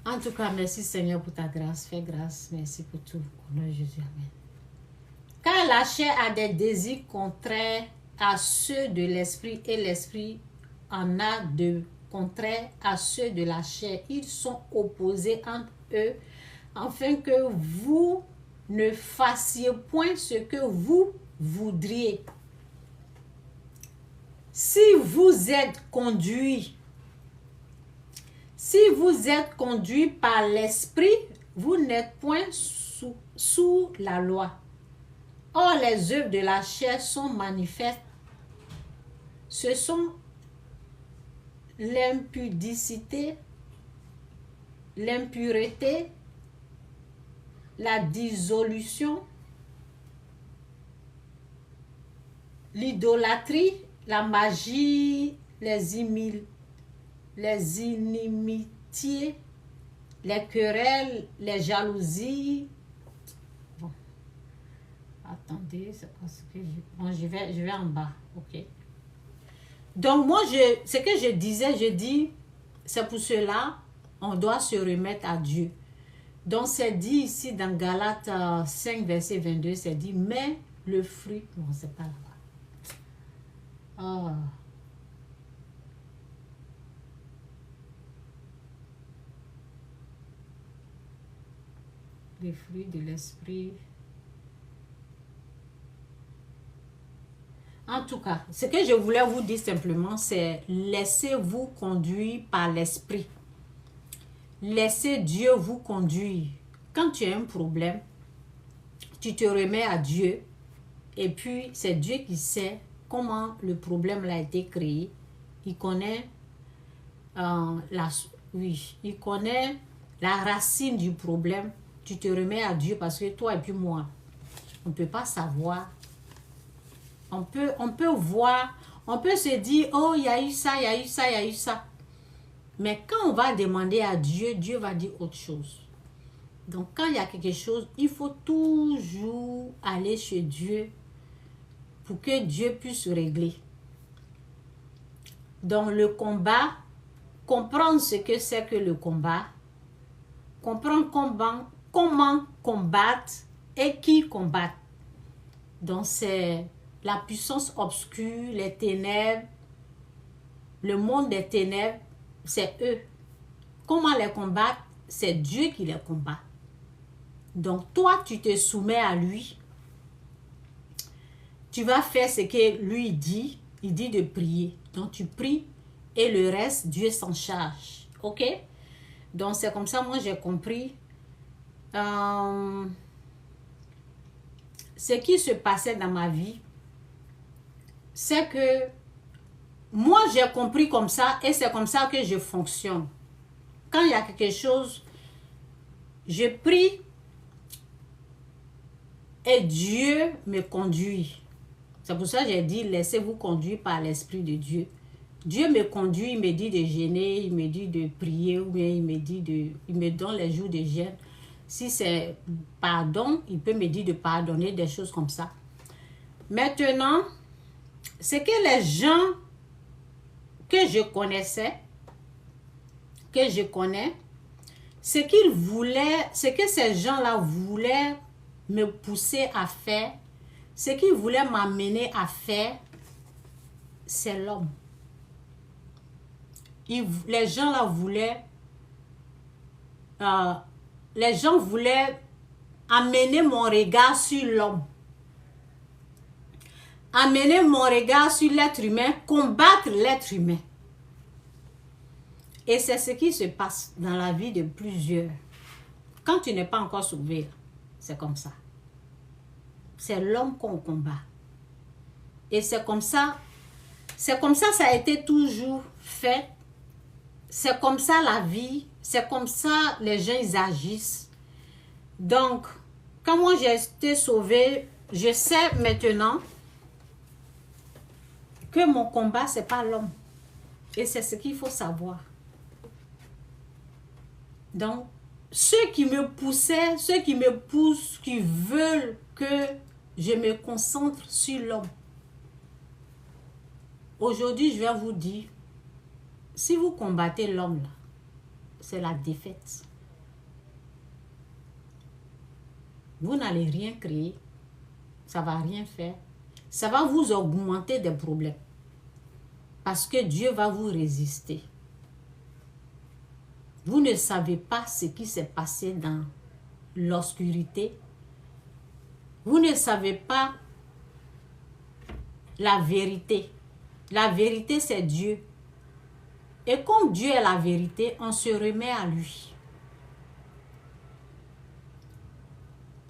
En tout cas, merci Seigneur pour ta grâce. Fais grâce. Merci pour tout. Au nom de Jésus. Amen. Car la chair a des désirs contraires à ceux de l'esprit et l'esprit en a de contraires à ceux de la chair. Ils sont opposés entre eux afin que vous ne fassiez point ce que vous voudriez. Si vous êtes conduit par l'esprit, vous n'êtes point sous la loi. Or, les œuvres de la chair sont manifestes. Ce sont l'impudicité, l'impureté, la dissolution, l'idolâtrie, la magie, les inimitiés, les querelles, les jalousies. Bon. Attendez, c'est parce que je vais en bas, ok. Donc moi, ce que je dis, c'est pour cela, on doit se remettre à Dieu. Donc c'est dit ici dans Galates 5, verset 22, c'est dit, mais le fruit, non, c'est pas là-bas. Oh. Les fruits de l'esprit. En tout cas, ce que je voulais vous dire simplement, c'est laissez-vous conduire par l'esprit. Laissez Dieu vous conduire. Quand tu as un problème, tu te remets à Dieu et puis c'est Dieu qui sait comment le problème a été créé. Il connaît il connaît la racine du problème. Tu te remets à Dieu parce que toi et puis moi, on ne peut pas savoir. On peut voir, on peut se dire, oh, il y a eu ça, il y a eu ça, il y a eu ça. Mais quand on va demander à Dieu, Dieu va dire autre chose. Donc, quand il y a quelque chose, il faut toujours aller chez Dieu pour que Dieu puisse régler. Donc, le combat, comprendre ce que c'est que le combat, comprendre comment combattre et qui combattre. Donc, c'est la puissance obscure, les ténèbres, le monde des ténèbres, c'est eux. Comment les combattre? C'est Dieu qui les combat. Donc, toi, tu te soumets à lui. Tu vas faire ce que lui dit. Il dit de prier. Donc, tu pries et le reste, Dieu s'en charge. OK? Donc, c'est comme ça, moi, j'ai compris. Ce qui se passait dans ma vie, c'est que moi, j'ai compris comme ça et c'est comme ça que je fonctionne. Quand il y a quelque chose, je prie et Dieu me conduit. C'est pour ça que j'ai dit, laissez-vous conduire par l'Esprit de Dieu. Dieu me conduit, il me dit de jeûner, il me dit de prier, ou bien il me donne les jours de jeûne. Si c'est pardon, il peut me dire de pardonner, des choses comme ça. Maintenant, c'est que les gens que je connaissais, que je connais, ce que ces gens-là voulaient me pousser à faire, ce qu'ils voulaient m'amener à faire, c'est l'homme. Les gens là voulaient, les gens voulaient amener mon regard sur l'homme. Amener mon regard sur l'être humain, combattre l'être humain. Et c'est ce qui se passe dans la vie de plusieurs. Quand tu n'es pas encore sauvé, c'est comme ça. C'est l'homme qu'on combat. Et c'est comme ça ça a été toujours fait. C'est comme ça la vie, c'est comme ça les gens ils agissent. Donc, quand moi j'ai été sauvée, je sais maintenant que mon combat, c'est pas l'homme. Et c'est ce qu'il faut savoir. Donc, ceux qui me poussaient, ceux qui me poussent, qui veulent que je me concentre sur l'homme. Aujourd'hui, je vais vous dire, si vous combattez l'homme, c'est la défaite. Vous n'allez rien créer. Ça ne va rien faire. Ça va vous augmenter des problèmes. Parce que Dieu va vous résister. Vous ne savez pas ce qui s'est passé dans l'obscurité. Vous ne savez pas la vérité. La vérité, c'est Dieu. Et comme Dieu est la vérité, on se remet à lui.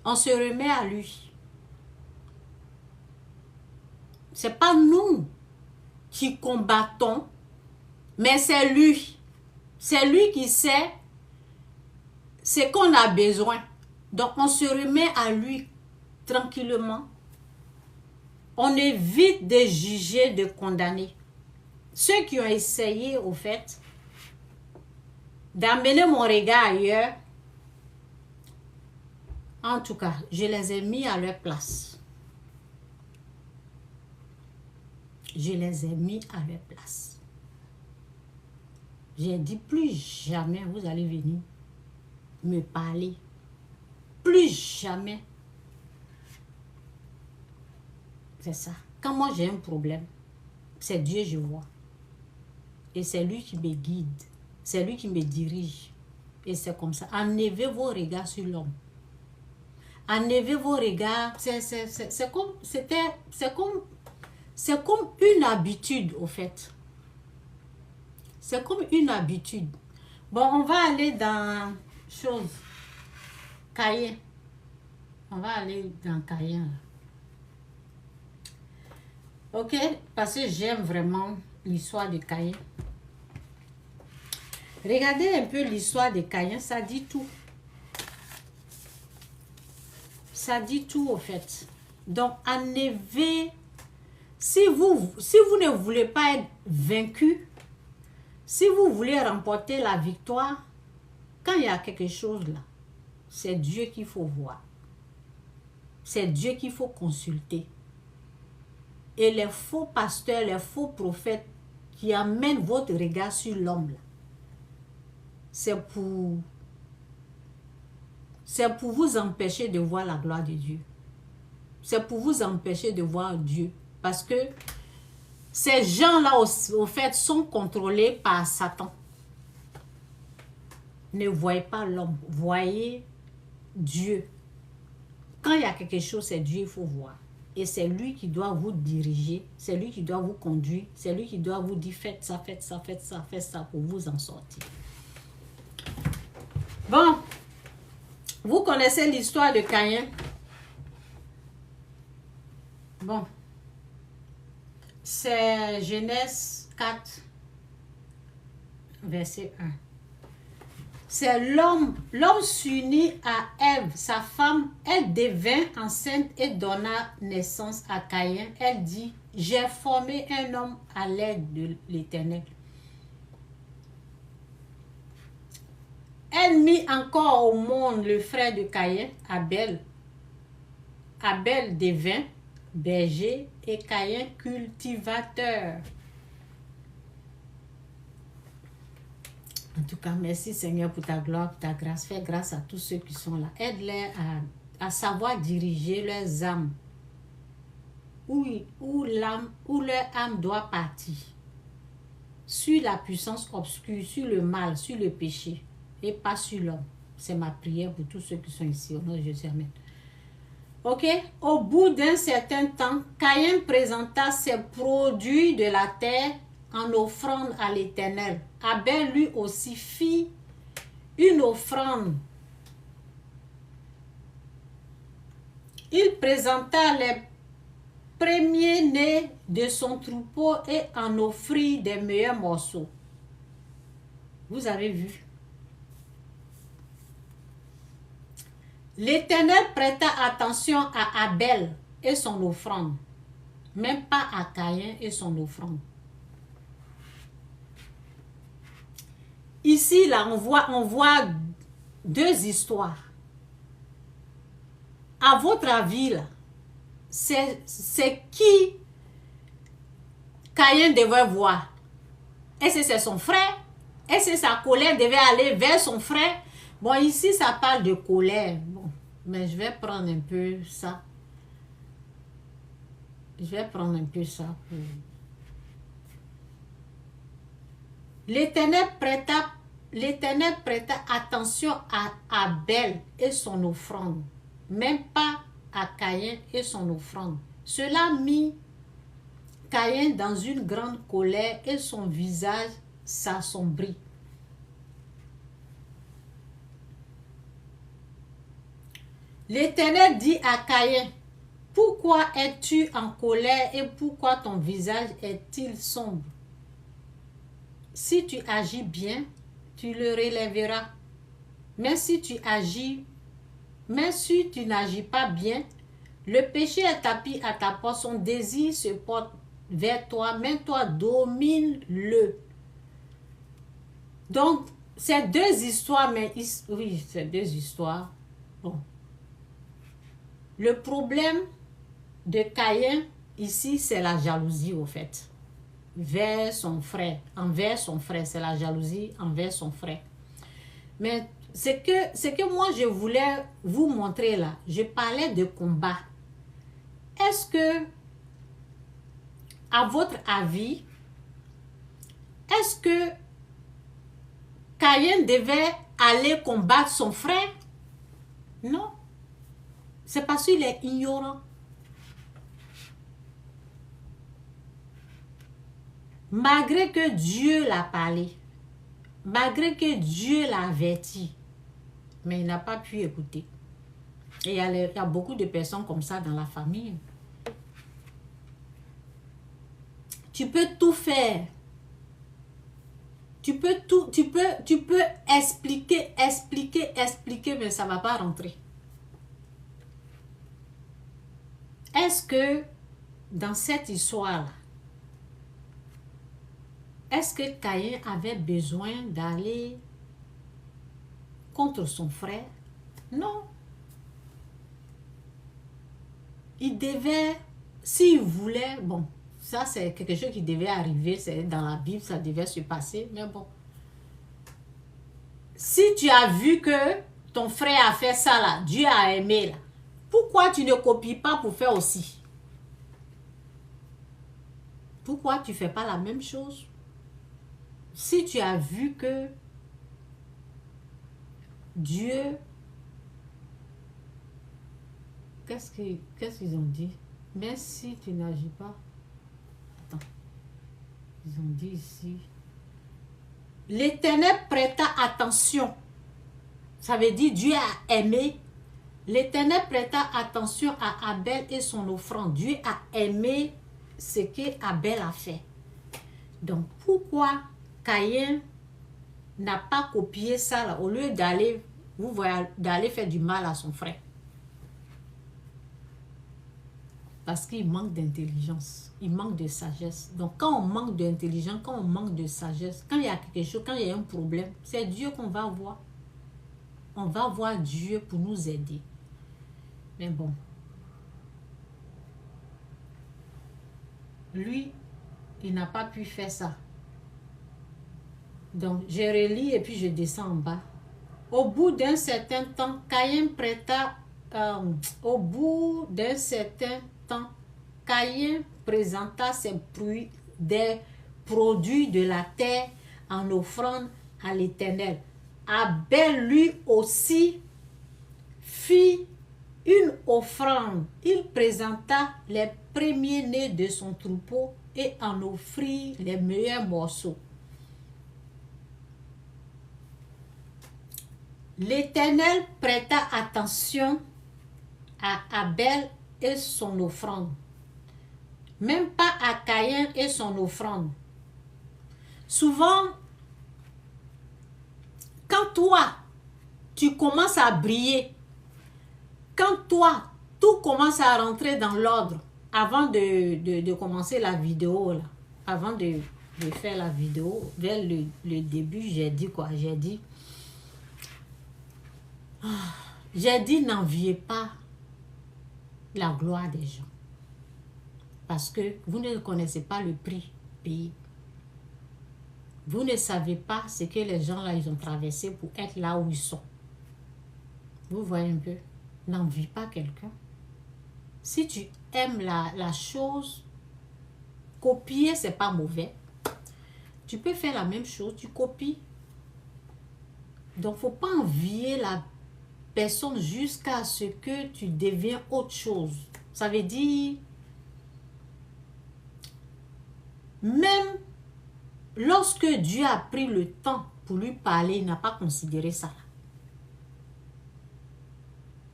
On se remet à lui. Ce n'est pas nous qui combattons, mais c'est lui. C'est lui qui sait ce qu'on a besoin. Donc, on se remet à lui tranquillement. On évite de juger, de condamner. Ceux qui ont essayé, au fait, d'amener mon regard ailleurs, en tout cas, je les ai mis à leur place. Je les ai mis à leur place. J'ai dit, plus jamais vous allez venir me parler. Plus jamais. C'est ça. Quand moi j'ai un problème, c'est Dieu je vois. Et c'est lui qui me guide. C'est lui qui me dirige. Et c'est comme ça. Enlevez vos regards sur l'homme. Enlevez vos regards. C'est comme une habitude, au fait. C'est comme une habitude. Bon, on va aller dans chose. Caïn. On va aller dans Caïn. Ok? Parce que j'aime vraiment l'histoire de Caïn. Regardez un peu l'histoire de Caïn. Ça dit tout. Ça dit tout, au fait. Donc, enlevez. Si vous ne voulez pas être vaincu, si vous voulez remporter la victoire, quand il y a quelque chose là, c'est Dieu qu'il faut voir. C'est Dieu qu'il faut consulter. Et les faux pasteurs, les faux prophètes qui amènent votre regard sur l'homme là, c'est pour vous empêcher de voir la gloire de Dieu. C'est pour vous empêcher de voir Dieu. Parce que ces gens-là, au fait, sont contrôlés par Satan. Ne voyez pas l'homme, voyez Dieu. Quand il y a quelque chose, c'est Dieu, il faut voir. Et c'est lui qui doit vous diriger, c'est lui qui doit vous conduire, c'est lui qui doit vous dire faites ça, faites ça, faites ça, faites ça pour vous en sortir. Bon, vous connaissez l'histoire de Caïn. Bon, c'est Genèse 4, verset 1. C'est l'homme s'unit à Ève, sa femme. Elle devint enceinte et donna naissance à Caïn. Elle dit, j'ai formé un homme à l'aide de l'Éternel. Elle mit encore au monde le frère de Caïn, Abel. Abel devint berger et Caïn cultivateur. En tout cas, merci Seigneur pour ta gloire, pour ta grâce. Fais grâce à tous ceux qui sont là. Aide-les à savoir diriger leurs âmes. Où leur âme doit partir. Sur la puissance obscure, sur le mal, sur le péché. Et pas sur l'homme. C'est ma prière pour tous ceux qui sont ici. Au nom de Jésus, amen. Ok? Au bout d'un certain temps, Caïn présenta ses produits de la terre en offrande à l'Éternel. Abel lui aussi fit une offrande. Il présenta les premiers-nés de son troupeau et en offrit des meilleurs morceaux. Vous avez vu? L'Éternel prêta attention à Abel et son offrande, même pas à Caïn et son offrande. Ici, là, on voit deux histoires. À votre avis, là, c'est qui Caïn devait voir? Est-ce que c'est son frère? Est-ce que sa colère devait aller vers son frère? Bon, ici, ça parle de colère. Bon, mais je vais prendre un peu ça. Je vais prendre un peu ça. L'Éternel prêta attention à Abel et son offrande, même pas à Caïn et son offrande. Cela mit Caïn dans une grande colère et son visage s'assombrit. L'Éternel dit à Caïn, « Pourquoi es-tu en colère et pourquoi ton visage est-il sombre? Si tu agis bien, tu le relèveras. Mais si tu n'agis pas bien, le péché est tapis à ta porte, son désir se porte vers toi, mais toi domine-le. » Donc, c'est deux histoires, mais oui, c'est deux histoires. Bon. Le problème de Caïn, ici, c'est la jalousie, au fait. Vers son frère, envers son frère, c'est la jalousie envers son frère. Mais ce que moi je voulais vous montrer là, je parlais de combat. Est-ce que, à votre avis, est-ce que Caïn devait aller combattre son frère? Non. C'est parce qu'il est ignorant. Malgré que Dieu l'a parlé, malgré que Dieu l'a averti, mais il n'a pas pu écouter. Et il y a beaucoup de personnes comme ça dans la famille. Tu peux tout faire. Tu peux expliquer, mais ça ne va pas rentrer. Est-ce que dans cette histoire-là, est-ce que Caïn avait besoin d'aller contre son frère? Non. Il devait, s'il voulait, bon, ça c'est quelque chose qui devait arriver, c'est dans la Bible, ça devait se passer, mais bon. Si tu as vu que ton frère a fait ça là, Dieu a aimé là, pourquoi tu ne copies pas pour faire aussi? Pourquoi tu ne fais pas la même chose? Si tu as vu que Dieu, qu'est-ce qu'ils ont dit? Mais si tu n'agis pas, attends, ils ont dit ici, l'Éternel prêta attention. Ça veut dire Dieu a aimé. L'Éternel prêta attention à Abel et son offrande. Dieu a aimé ce que Abel a fait. Donc pourquoi Caïn n'a pas copié ça là, au lieu d'aller, vous voyez, d'aller faire du mal à son frère? Parce qu'il manque d'intelligence, il manque de sagesse. Donc quand on manque d'intelligence, quand on manque de sagesse, quand il y a quelque chose, quand il y a un problème, c'est Dieu qu'on va voir. On va voir Dieu pour nous aider. Mais bon, lui, il n'a pas pu faire ça. Donc, je relis et puis je descends en bas. Au bout d'un certain temps, Caïn présenta des produits de la terre en offrande à l'Éternel. Abel lui aussi fit une offrande. Il présenta les premiers-nés de son troupeau et en offrit les meilleurs morceaux. L'Éternel prêta attention à Abel et son offrande, même pas à Caïn et son offrande. Souvent, quand toi, tu commences à briller, quand toi, tout commence à rentrer dans l'ordre, avant de commencer la vidéo, là, avant de faire la vidéo, vers le début, j'ai dit quoi? J'ai dit n'enviez pas la gloire des gens. Parce que vous ne connaissez pas le prix payé. Vous ne savez pas ce que les gens là, ils ont traversé pour être là où ils sont. Vous voyez un peu? N'envie pas quelqu'un. Si tu aimes la chose, copier, c'est pas mauvais. Tu peux faire la même chose, tu copies. Donc, faut pas envier la personne jusqu'à ce que tu deviens autre chose. Ça veut dire, même lorsque Dieu a pris le temps pour lui parler, il n'a pas considéré ça.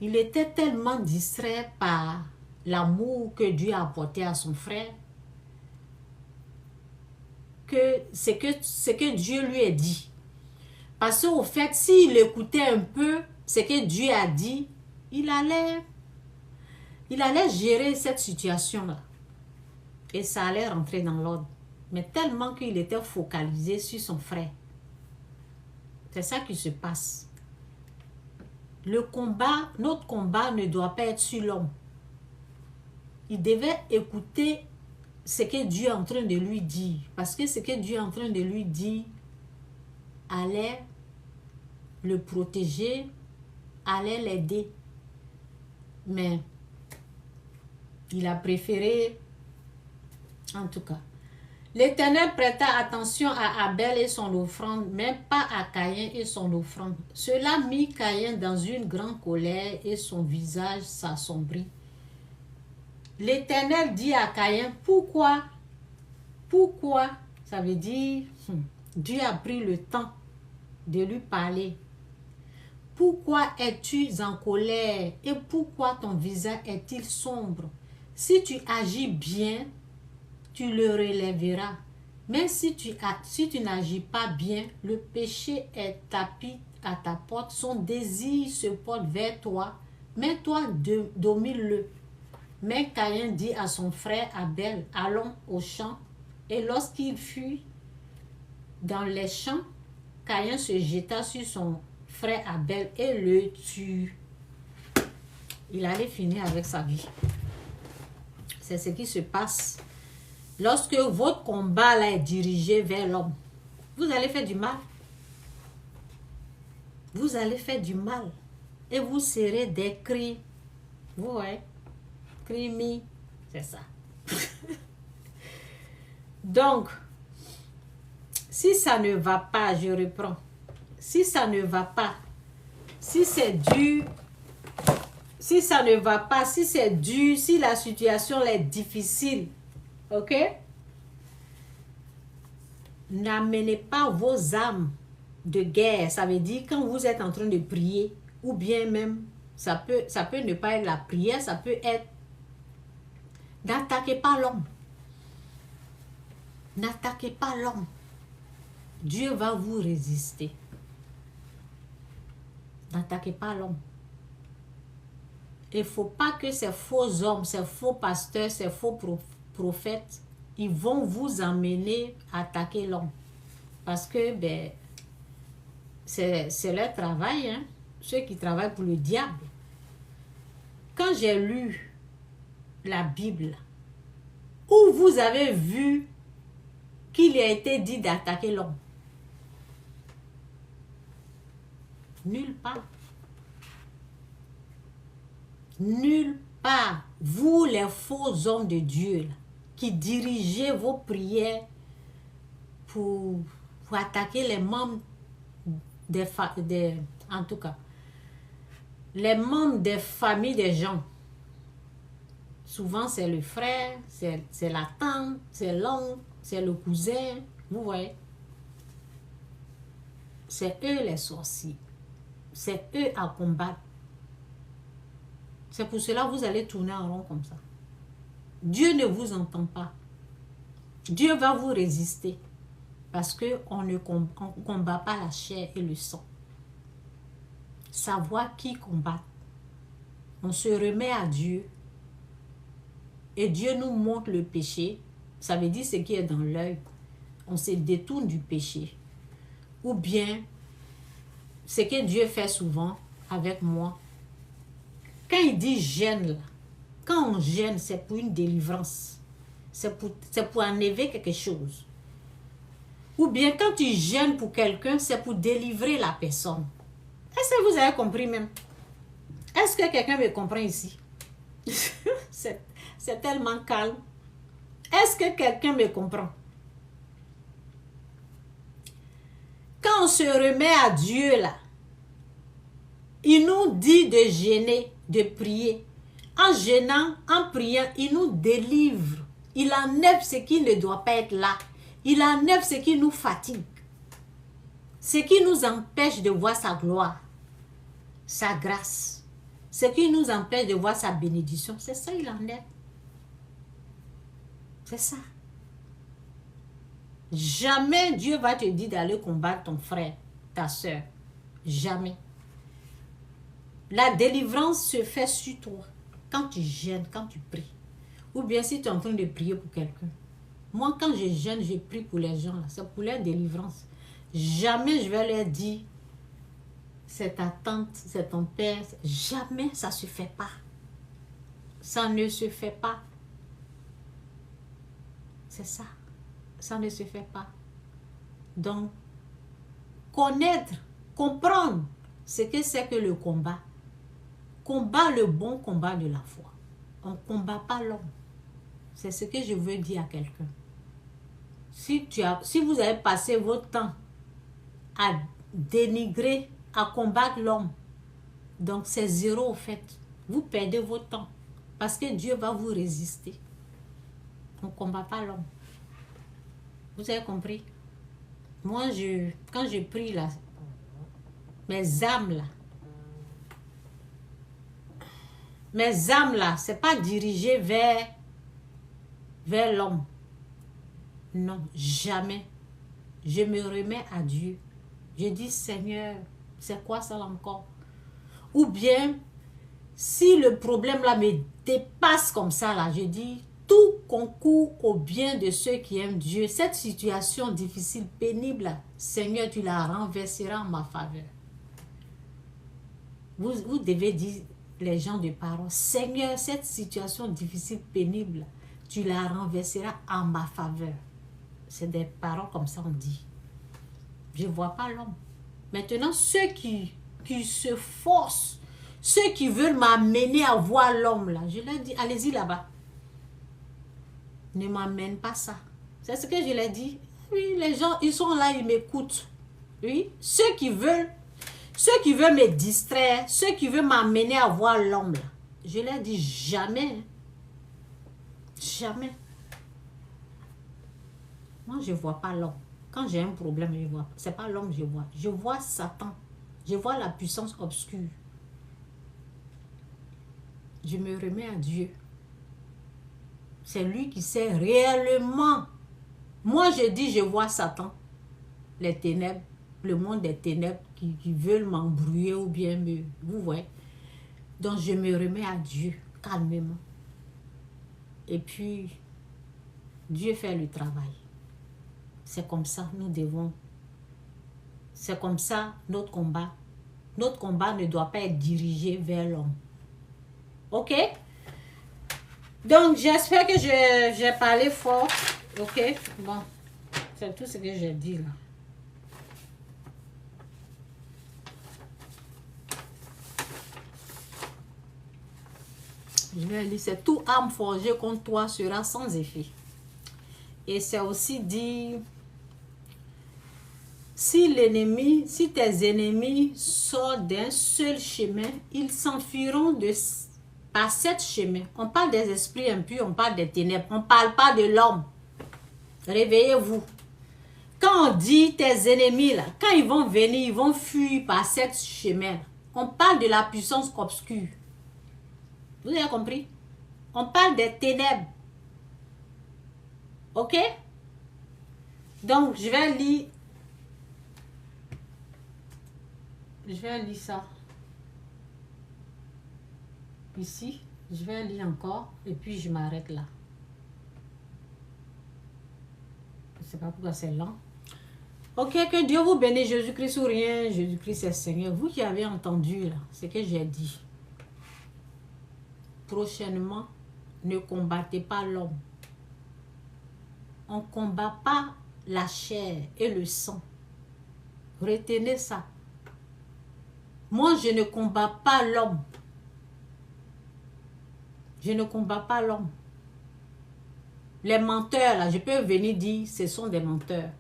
Il était tellement distrait par l'amour que Dieu a apporté à son frère que c'est que Dieu lui a dit. Parce qu'au fait, s'il écoutait un peu ce que Dieu a dit, il allait gérer cette situation-là. Et ça allait rentrer dans l'ordre. Mais tellement qu'il était focalisé sur son frère. C'est ça qui se passe. Notre combat ne doit pas être sur l'homme. Il devait écouter ce que Dieu est en train de lui dire. Parce que ce que Dieu est en train de lui dire allait le protéger, allait l'aider. Mais il a préféré, en tout cas. L'Éternel prêta attention à Abel et son offrande, mais pas à Caïn et son offrande. Cela mit Caïn dans une grande colère et son visage s'assombrit. L'Éternel dit à Caïn, pourquoi, ça veut dire, Dieu a pris le temps de lui parler. Pourquoi es-tu en colère et pourquoi ton visage est-il sombre? Si tu agis bien, tu le relèveras. Mais si tu n'agis pas bien, le péché est tapis à ta porte, son désir se porte vers toi, mais toi domine-le. Mais Caïn dit à son frère Abel, allons au champ. Et lorsqu'il fut dans les champs, Caïn se jeta sur son frère Abel et le tue. Il allait finir avec sa vie. C'est ce qui se passe. Lorsque votre combat là est dirigé vers l'homme, vous allez faire du mal. Vous allez faire du mal. Et vous serez des cris. Vous voyez? Crimi. C'est ça. Donc, si ça ne va pas, je reprends. Si ça ne va pas, si c'est dur, si ça ne va pas, si c'est dur, si la situation est difficile, ok? N'amenez pas vos âmes de guerre. Ça veut dire quand vous êtes en train de prier, ou bien même, ça peut ne pas être la prière, ça peut être n'attaquez pas l'homme. N'attaquez pas l'homme. Dieu va vous résister. N'attaquez pas l'homme. Il ne faut pas que ces faux hommes, ces faux pasteurs, ces faux prophètes, ils vont vous amener à attaquer l'homme. Parce que c'est leur travail, hein? Ceux qui travaillent pour le diable. Quand j'ai lu la Bible, où vous avez vu qu'il a été dit d'attaquer l'homme? Nulle part. Nulle part. Vous, les faux hommes de Dieu, là, qui dirigez vos prières pour attaquer les membres en tout cas, les membres des familles des gens. Souvent, c'est le frère, c'est la tante, c'est l'oncle, c'est le cousin. Vous voyez? C'est eux les sorciers. C'est eux à combattre. C'est pour cela que vous allez tourner en rond comme ça. Dieu ne vous entend pas. Dieu va vous résister. Parce qu'on ne combat pas la chair et le sang. Savoir qui combat. On se remet à Dieu. Et Dieu nous montre le péché. Ça veut dire ce qui est dans l'œil. On se détourne du péché. Ou bien, ce que Dieu fait souvent avec moi. Quand il dit gêne, là, quand on gêne, c'est pour une délivrance. C'est pour enlever quelque chose. Ou bien quand tu gênes pour quelqu'un, c'est pour délivrer la personne. Est-ce que vous avez compris même? Est-ce que quelqu'un me comprend ici? C'est tellement calme. Est-ce que quelqu'un me comprend? Quand on se remet à Dieu là, il nous dit de gêner, de prier. En gênant, en priant, il nous délivre. Il enlève ce qui ne doit pas être là. Il enlève ce qui nous fatigue. Ce qui nous empêche de voir sa gloire, sa grâce. Ce qui nous empêche de voir sa bénédiction, c'est ça, il enlève. C'est ça. Jamais Dieu va te dire d'aller combattre ton frère, ta soeur. Jamais. La délivrance se fait sur toi. Quand tu gênes, quand tu pries. Ou bien si tu es en train de prier pour quelqu'un. Moi, quand je gêne, je prie pour les gens. C'est pour leur délivrance. Jamais je vais leur dire, c'est ta tante, c'est ton père. Jamais ça ne se fait pas. Ça ne se fait pas. C'est ça. Ça ne se fait pas. Donc, connaître, comprendre ce que c'est que le combat. Combat le bon combat de la foi. On ne combat pas l'homme. C'est ce que je veux dire à quelqu'un. Si vous avez passé votre temps à dénigrer, à combattre l'homme, donc c'est zéro au fait. Vous perdez votre temps. Parce que Dieu va vous résister. On ne combat pas l'homme. Vous avez compris? Moi, quand je prie là, mes âmes là, c'est pas dirigé vers l'homme. Non, jamais. Je me remets à Dieu. Je dis, Seigneur, c'est quoi ça encore? Ou bien, si le problème là me dépasse comme ça là, je dis, tout concourt au bien de ceux qui aiment Dieu. Cette situation difficile, pénible là, Seigneur, tu la renverseras en ma faveur. Vous devez dire, les gens de parole, Seigneur, cette situation difficile, pénible, tu la renverseras en ma faveur. C'est des paroles comme ça on dit. Je ne vois pas l'homme. Maintenant, ceux qui se forcent, ceux qui veulent m'amener à voir l'homme là, je leur dis, allez-y là-bas. Ne m'amène pas ça. C'est ce que je leur dis. Oui, les gens, ils sont là, ils m'écoutent. Oui, ceux qui veulent me distraire, ceux qui veulent m'amener à voir l'homme là, je leur dis jamais. Jamais. Moi, je ne vois pas l'homme. Quand j'ai un problème, je vois. Ce n'est pas l'homme que je vois. Je vois Satan. Je vois la puissance obscure. Je me remets à Dieu. C'est lui qui sait réellement. Moi, je dis, je vois Satan. Les ténèbres, le monde des ténèbres qui veulent m'embrouiller ou bien me... Vous voyez. Donc, je me remets à Dieu, calmement. Et puis, Dieu fait le travail. C'est comme ça, nous devons. C'est comme ça, notre combat. Notre combat ne doit pas être dirigé vers l'homme. Ok? Donc, j'espère que j'ai parlé fort. Ok? Bon, c'est tout ce que j'ai dit là. Je vais lire, c'est tout arme forgée contre toi sera sans effet. Et c'est aussi dit, si tes ennemis sortent d'un seul chemin, ils s'enfuiront par 7 chemins. On parle des esprits impurs, on parle des ténèbres. On ne parle pas de l'homme. Réveillez-vous. Quand on dit tes ennemis, là, quand ils vont venir, ils vont fuir par 7 chemins. On parle de la puissance obscure. Vous avez compris? On parle des ténèbres. Ok? Donc, je vais lire ça. Ici, je vais lire encore et puis je m'arrête là. Je ne sais pas pourquoi c'est lent. Ok, que Dieu vous bénisse, Jésus-Christ ou rien, Jésus-Christ est Seigneur. Vous qui avez entendu là, ce que j'ai dit. Prochainement, ne combattez pas l'homme. On ne combat pas la chair et le sang. Retenez ça. Moi, je ne combats pas l'homme. Je ne combats pas l'homme. Les menteurs, là, je peux venir dire, ce sont des menteurs.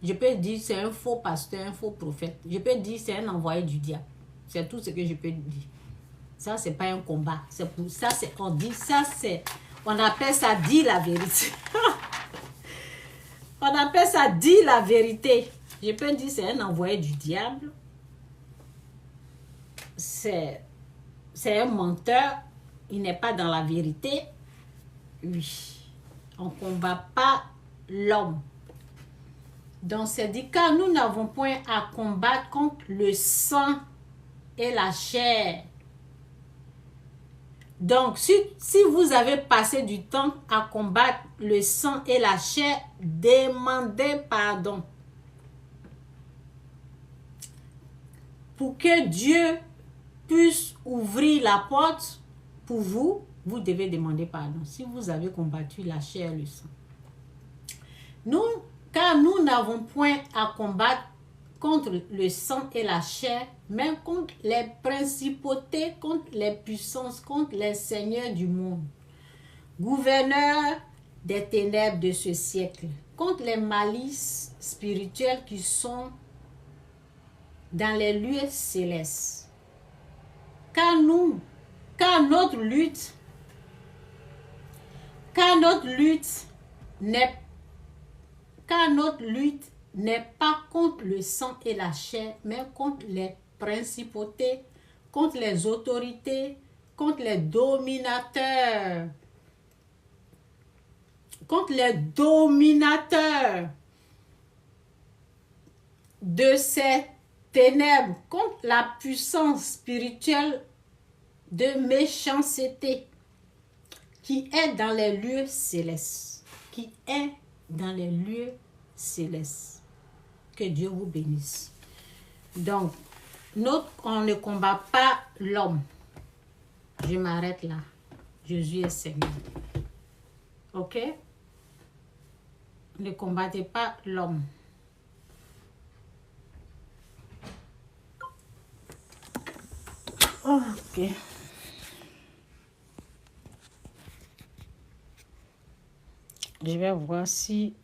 Je peux dire, c'est un faux pasteur, un faux prophète. Je peux dire, c'est un envoyé du diable. C'est tout ce que je peux dire. Ça, c'est pas un combat. C'est pour ça, on dit, ça, c'est, on appelle ça dire la vérité. On appelle ça dire la vérité. Je peux dire, c'est un envoyé du diable. C'est un menteur. Il n'est pas dans la vérité. Oui. On ne combat pas l'homme. Dans ces dix cas, nous n'avons point à combattre contre le sang et la chair. Donc, si vous avez passé du temps à combattre le sang et la chair, demandez pardon. Pour que Dieu puisse ouvrir la porte pour vous, vous devez demander pardon. Si vous avez combattu la chair et le sang. Car nous n'avons point à combattre contre le sang et la chair, mais contre les principautés, contre les puissances, contre les seigneurs du monde, gouverneurs des ténèbres de ce siècle, contre les malices spirituelles qui sont dans les lieux célestes. Car notre lutte n'est pas contre le sang et la chair, mais contre les principautés, contre les autorités, contre les dominateurs. Contre les dominateurs de ces ténèbres, contre la puissance spirituelle de méchanceté qui est dans les lieux célestes. Qui est dans les lieux célestes. Que Dieu vous bénisse. Donc, on ne combat pas l'homme. Je m'arrête là. Jésus est Seigneur. Ok? Ne combattez pas l'homme. Ok. Je vais voir si